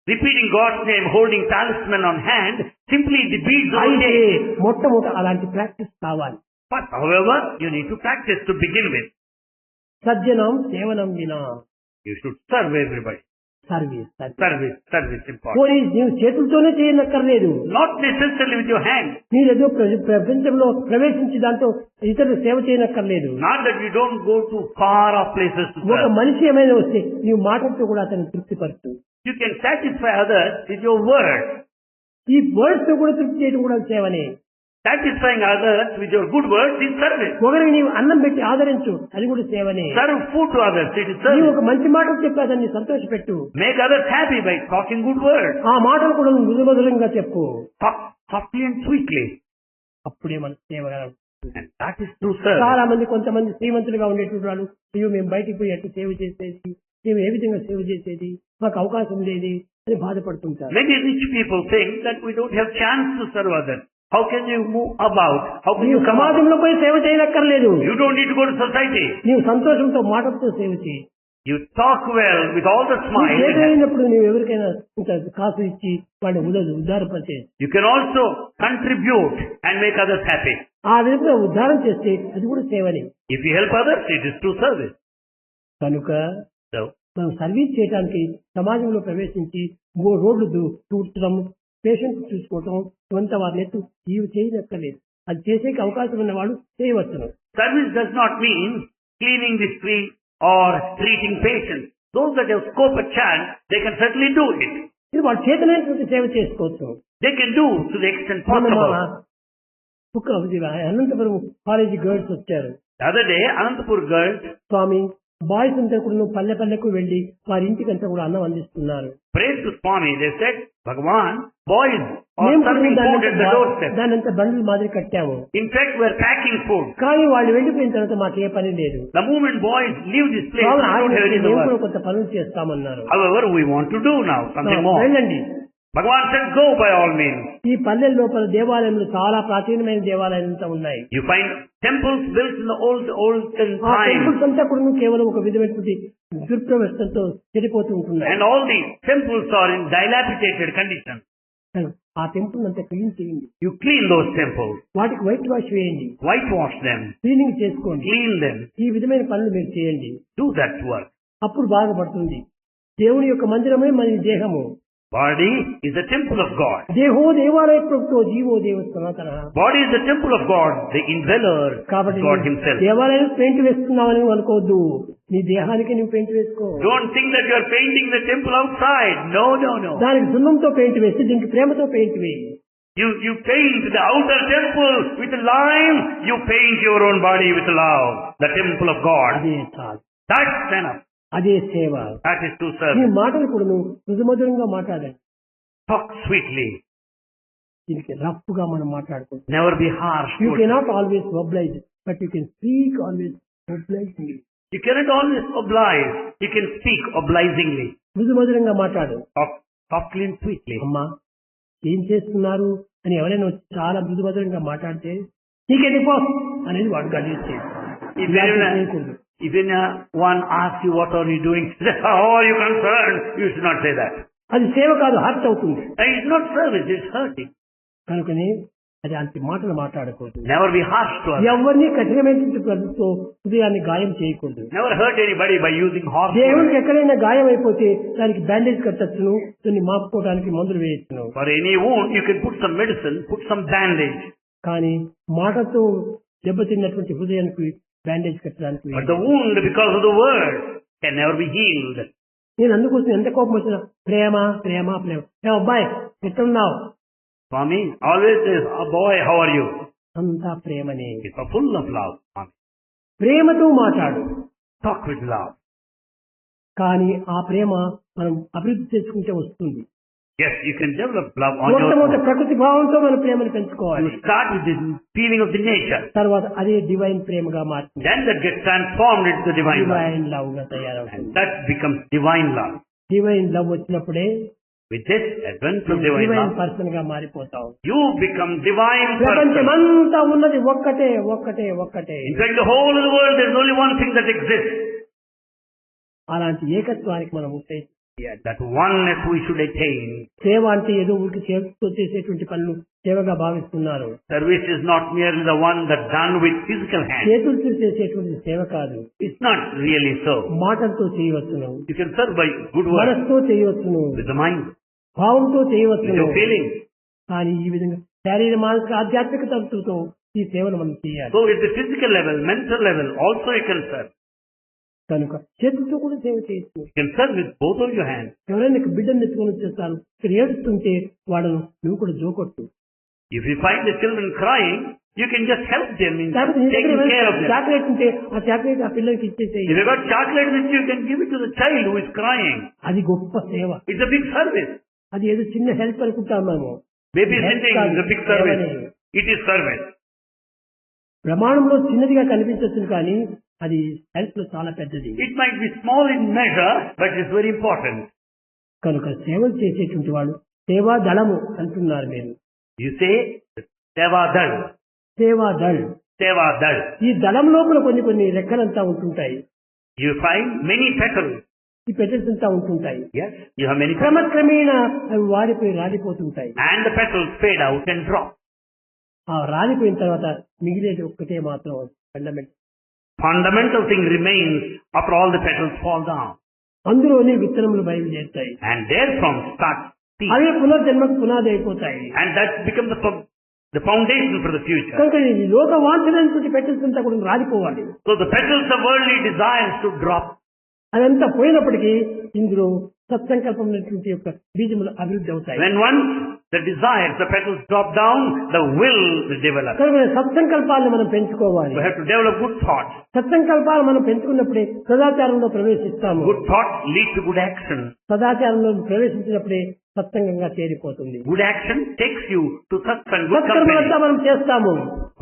repeating God's name, holding talisman on hand, simply the beads of అయితే day. మొట్టమొదట అలాంటి ప్రాక్టీస్ కావాలి. But however, you need to practice to begin with. సజ్జనం సేవనం వినా. You should serve everybody. Service Service important. పోనీ నీవు చేతులతోనే చేయనక్కర్లేదు. Not necessarily with your hand. మీరేదో ప్రపంచంలో ప్రవేశించి దాంతో ఇతరులు సేవ చేయనక్కర్లేదు. Not that you don't go to far off places to ఒక serve. మనిషి ఏమైనా వస్తే నీవు మాటలతో కూడా అతను తృప్తిపరుచు. You can satisfy others with your word. ఈ వర్డ్స్ తో కూడా తృప్తి చేయడం కూడా సేవనే. Satisfying others with your good words is service. ఒకరికి నీవు అన్నం పెట్టి ఆదరించు, అది కూడా సేవనే. Serve food to others, it is నీవు service. ఒక మంచి మాటలు చెప్పి అతన్ని సంతోషపెట్టు. Make others happy by talking good words. ఆ మాటలు కూడా మృదుమధురంగా చెప్పు. Talk softly and sweetly. అప్పుడే మన సేవ. And that is true service. చాలా మంది కొంతమంది శ్రీమంతులుగా ఉండేటువంటి వాళ్ళు అయ్యో మేము బయటికి పోయి ఎట్లా సేవ చేసేది, మేము ఏ విధంగా సేవ చేసేది, మాకు అవకాశం లేదు అని బాధపడుతుంటారు. Many rich people think that we don't have chance to serve others. How can you move about? How can నీవు you come out? సమాజంలో పోయి సేవ చేయనక్కర్లేదు. You don't need to go to society. నీవు సంతోషంతో మాటలతో సేవ చేయి. You talk well with all the smile. చేతైనప్పుడు నీవు ఎవరికైనా ఇంత కాసు ఇచ్చి వాడిని ఉద్ధారపరిచే. You can also contribute and make others happy. ఆ విధంగా ఉద్ధారం చేస్తే అది కూడా సేవనే. If you help others, it is true service. కనుక So, మనం సర్వీస్ చేయడానికి సమాజంలో ప్రవేశించి రోడ్లు తూడ్చడం, పేషెంట్ చూసుకోవటం, కొంత వారిని ఎత్తు ఇవి చేయనక్కర్లేదు. అది చేసేకి అవకాశం ఉన్నవాడు చేయవచ్చును. service does not mean cleaning the street or treating patients. Those that have scope a chance, they can certainly do it. ఇది వాళ్ళు చేతనైనటువంటి సేవ చేసుకోవచ్చు. They can do to the extent మొన్న possible. అనంతపురం కాలేజీ గర్ల్స్ వచ్చారు. The other day, Anantapur girls స్వామి బాయ్స్ అంతా కూడా పల్లె పల్లెకు వెళ్లి వారి ఇంటికంతా కూడా అన్నం అందిస్తున్నారు. prayed to Swami. They said, Bhagavan, boys are మేము serving food at the doorstep. దాని అంతా బండ్లు మాదిరి కట్టాము. In fact, we are packing food. కానీ వాళ్ళు వెళ్ళిపోయిన తర్వాత మాకు ఏ పని లేదు. The moment boys leave this place, Swamy we don't have any మేము కూడా work. కొంత పనులు చేస్తామన్నారు. However, we want to do now something more. వెళ్ళండి. Bhagavan said, go by all means. ఈ పల్లెల లోపల దేవాలయాలు చాలా ప్రాచీనమైన దేవాలయాలు అంతా ఉన్నాయి. You find temples built in the olden ఆ time. టెంపుల్స్ అంతా కూడా కేవలం ఒక విధమైనటువంటి దుర్ప్రవర్తనతో చెడిపోతూ ఉంటున్నాయి. And all the temples are in dilapidated condition. ఆ టెంపుల్ అంతా క్లీన్ చేయండి. You clean those temples. వాటికి వైట్ వాష్ వేయండి. Whitewash them. క్లీనింగ్ చేసుకోండి. Clean them. ఈ విధమైన పనులు మీరు చేయండి. Do that work. అప్పుడు బాగుపడుతుంది. దేవుని యొక్క మందిరమే మన దేహము. Body is the temple of God. దేహో దేవాలయ ప్రభుత్వ జీవో దేవ సనాతన. Body is the temple of God, the indweller is కాబట్టి God himself. దేవాలయం పెయింట్ వేస్తున్నావని అనుకోవద్దు. నీ దేహానికి నువ్వు పెయింట్ వేసుకో. Don't think that you are painting the temple outside. No, no, no. దానికి సున్నంతో పెయింట్ వేసి దీనికి ప్రేమతో పెయింట్ వేయి. You paint the outer temple with lime. You paint your own body with love. The temple of God. అదే చాలు. That's enough. అదే సేవ. That is to నీ serve. మాటలు కూడా నువ్వు మృదుమధురంగా మాట్లాడండి. Talk sweetly. దీనికి రఫ్ గా మనం మాట్లాడుకుంటాం. Never be harsh. You cannot always oblige but you can speak always obligingly. You cannot always oblige. You can speak obligingly. మృదుమధురంగా మాట్లాడు. Talk softly and sweetly. అమ్మా ఏం చేస్తున్నారు అని ఎవరైనా వచ్చి చాలా మృదుమధురంగా మాట్లాడితే నీకెందుకు పో అనేది వాడు గడిచేది. If one asks you what are you doing, how are you concerned? You should not say that. అది సేవ కాదు, హర్ట్ అవుతుంది. It's not service, it's hurting. కనుకనే అది అంత మాటలు మాట్లాడకూడదు. Never be harsh to others. ఎవరిని కఠినమైన పద్ధతితో హృదయాన్ని గాయం చేయకూడదు. Never hurt anybody by using harsh words. దేవునికి ఎక్కడైనా గాయం అయిపోతే దానికి బ్యాండేజ్ కట్టచ్చును, దాన్ని మాపుకోవడానికి మందులు వేయచ్చును. For any wound, you can put some medicine, put some bandage. కానీ మాటతో దెబ్బతిన్నటువంటి హృదయానికి బ్యాండేజ్ కట్టడానికి. But the wound, because of the word, can never be healed. నేను అందుకోసం ఎంత కోపం వచ్చినా ప్రేమ ప్రేమ ప్రేమ. అబ్బాయి ఎట్టున్నావు? Swami always says, oh boy, how are you? అంతా ప్రేమనే. It's full of love. Swami. ప్రేమతో మాట్లాడు. Talk with love. కానీ ఆ ప్రేమ మనం అభివృద్ధి చేసుకుంటే వస్తుంది. Yes, you can develop love on your మొట్టమొదటి own. ప్రకృతి భావంతో మన ప్రేమను పెంచుకోవాలి. You start with the feeling of the nature. తర్వాత అదే డివైన్ ప్రేమగా మారుతుంది. Then that gets transformed into the divine love. Divine love గా And తయారవుతుంది. that becomes divine love. Divine love వచ్చినప్పుడే With this advent of divine divine love, person గా మారిపోతాం. you become divine person. ప్రపంచమంతా ఉన్నది ఒక్కటే ఒక్కటే ఒక్కటే. In fact, the whole of the world, there is only one thing that exists. అలాంటి ఏకత్వానికి మనం ఉత్తేజించాలి. That oneness we should attain. సేవ అంటే ఏదో ఊరికి చేతితో చేసేటువంటి పనులు సేవగా భావిస్తున్నారు. Service is not merely the one that's done with physical hands. చేతులతో చేసేటువంటి సేవ కాదు. It's not really so. మాటలతో చేయవచ్చును, You can serve by good works, మనసుతో చేయవచ్చును, with the mind, భావంతో with చేయవచ్చును. your feelings. కానీ ఈ విధంగా శారీర మానసిక ఆధ్యాత్మిక తత్వంతో ఈ సేవను మనం చేయాలి. So at the physical level, mental level, also you can serve. కనుక చేతులతో కూడా సేవ చేయొచ్చు. You can serve with both of your hands. ఎవరైనా నీకు బిడ్డను ఎత్తుకొని వచ్చేస్తాను, ఇక్కడ ఏడుస్తుంటే వాళ్ళను నువ్వు కూడా జోకొట్టు. If you find the children crying, you can just help them in taking care of them. Chocolate ఉంటే ఆ చాక్లెట్ ఆ పిల్లలకి ఇచ్చేసేయి. If you got chocolate with you, you can give it to the child who is crying. అది గొప్ప సేవ. It's a big service. అది ఏదో చిన్న హెల్ప్ అనుకుంటాం మేము. Babysitting is a big service. It is service. ప్రమాణంలో చిన్నదిగా కనిపించవచ్చు కానీ అది హెల్ప్ లో చాలా పెద్దది. It might be small in measure, but it's very important. కనుక సేవలు చేసేటువంటి వాళ్ళు సేవా దళము అంటున్నారు మీరు. You say, Seva Dal. సేవా దళ్. Seva Dal. ఈ దళం లోపల కొన్ని కొన్ని రెక్కలంతా ఉంటుంటాయి. You find many petals. ఈ పెటల్స్ అంతా ఉంటుంటాయి. Yes, you have many petals. క్రమక్రమేణా అవి వాడిపోయి రాలిపోతుంటాయి. And the petals fade out and drop. ఆ రాలిపోయిన తర్వాత మిగిలేది ఒక్కటే మాత్రం ఫండమెంట్. Fundamental thing remains after all the petals fall down. అందులోనే విత్తనములు బయలుదేరుతాయి. And therefrom start seed. అవే పునర్జన్మకు పునాది అయిపోతాయి. And that becomes the foundation for the future. కనుక ఈ లోక వాంఛనటువంటి పెటల్స్ అంతా కూడా రాలిపోవాలి. So the petals of worldly desires to drop. అదంతా పోయినప్పటికీ ఇందులో సత్సంకల్పం అనేటువంటి యొక్క బీజములు అభివృద్ధి అవుతాయి. When once the desires, the petals drop down, the will will develop. కనుక సత్సంకల్పాలను మనం పెంచుకోవాలి. We have to develop good thoughts. సత్సంకల్పాలు మనం పెంచుకున్నప్పుడే సదాచారంలో ప్రవేశిస్తాము. Good thoughts lead to good action. సదాచారంలో ప్రవేశించినప్పుడే సత్సంగంగా చేరిపోతుంది. Good action takes you to satsang, good సత్కర్మలంతా company. మనం చేస్తాము.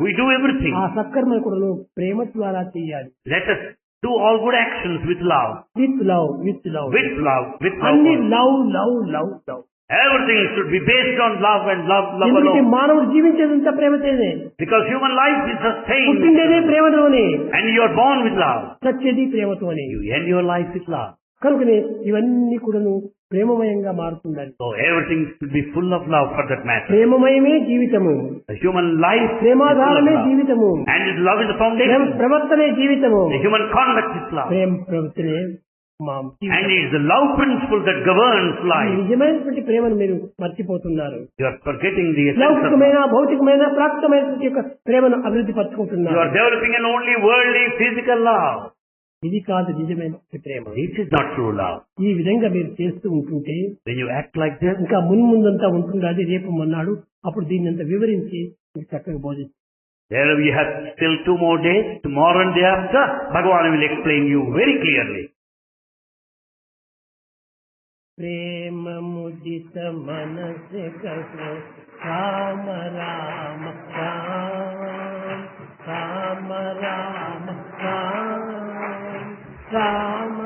We do everything. ఆ సత్కర్మలు కూడా ప్రేమ ద్వారా చేయాలి. Let us do all good actions with love. With love with love With love, with love. అన్ని love love love love. Everything should be based on love and love ఎందుకంటే alone. మానవుడు జీవించేదంతా ప్రేమతోనే. Because human life is sustained. పుట్టిండేదే ప్రేమతోనే, And you are born with love. చచ్చేది ప్రేమతోనే. You end your life with love. కనుకనే ఇవన్నీ కూడాను ప్రేమమయంగా మారుతుండాలి. So everything should be full of love for that matter. ప్రేమమయమే జీవితము, The human life is full of ప్రేమాధారమే love. జీవితము, And its love is the Prema foundation. ప్రవర్తనే జీవితము, The human conduct is love. ప్రేమ ప్రవర్తనే మా And it is the love principle that governs ఈ life. నిజమైనటువంటి ప్రేమను మీరు మర్చిపోతున్నారు. You are forgetting the essence of love. లౌకికమైన భౌతికమైన ప్రాప్తమైనటువంటి యొక్క ప్రేమను అభివృద్ధి You పరచుకుంటున్నారు. are developing an only worldly physical love. ఇది కాదు నిజమైన ప్రేమ. This is not true love. ఈ విధంగా మీరు చేస్తూ ఉంటుంటే When you act like this, ఇంకా ముందంతా ఉంటుండాలి. రేపు మొన్నాడు అప్పుడు దీన్ని అంతా వివరించి మీకు చక్కగా బోధిస్తారు. there we have still 2 more days. Tomorrow and day after, Bhagavan will explain you very clearly. Prema ముదిత మనసె Kaho Rama Rama Rama Rama Rama Rama Rama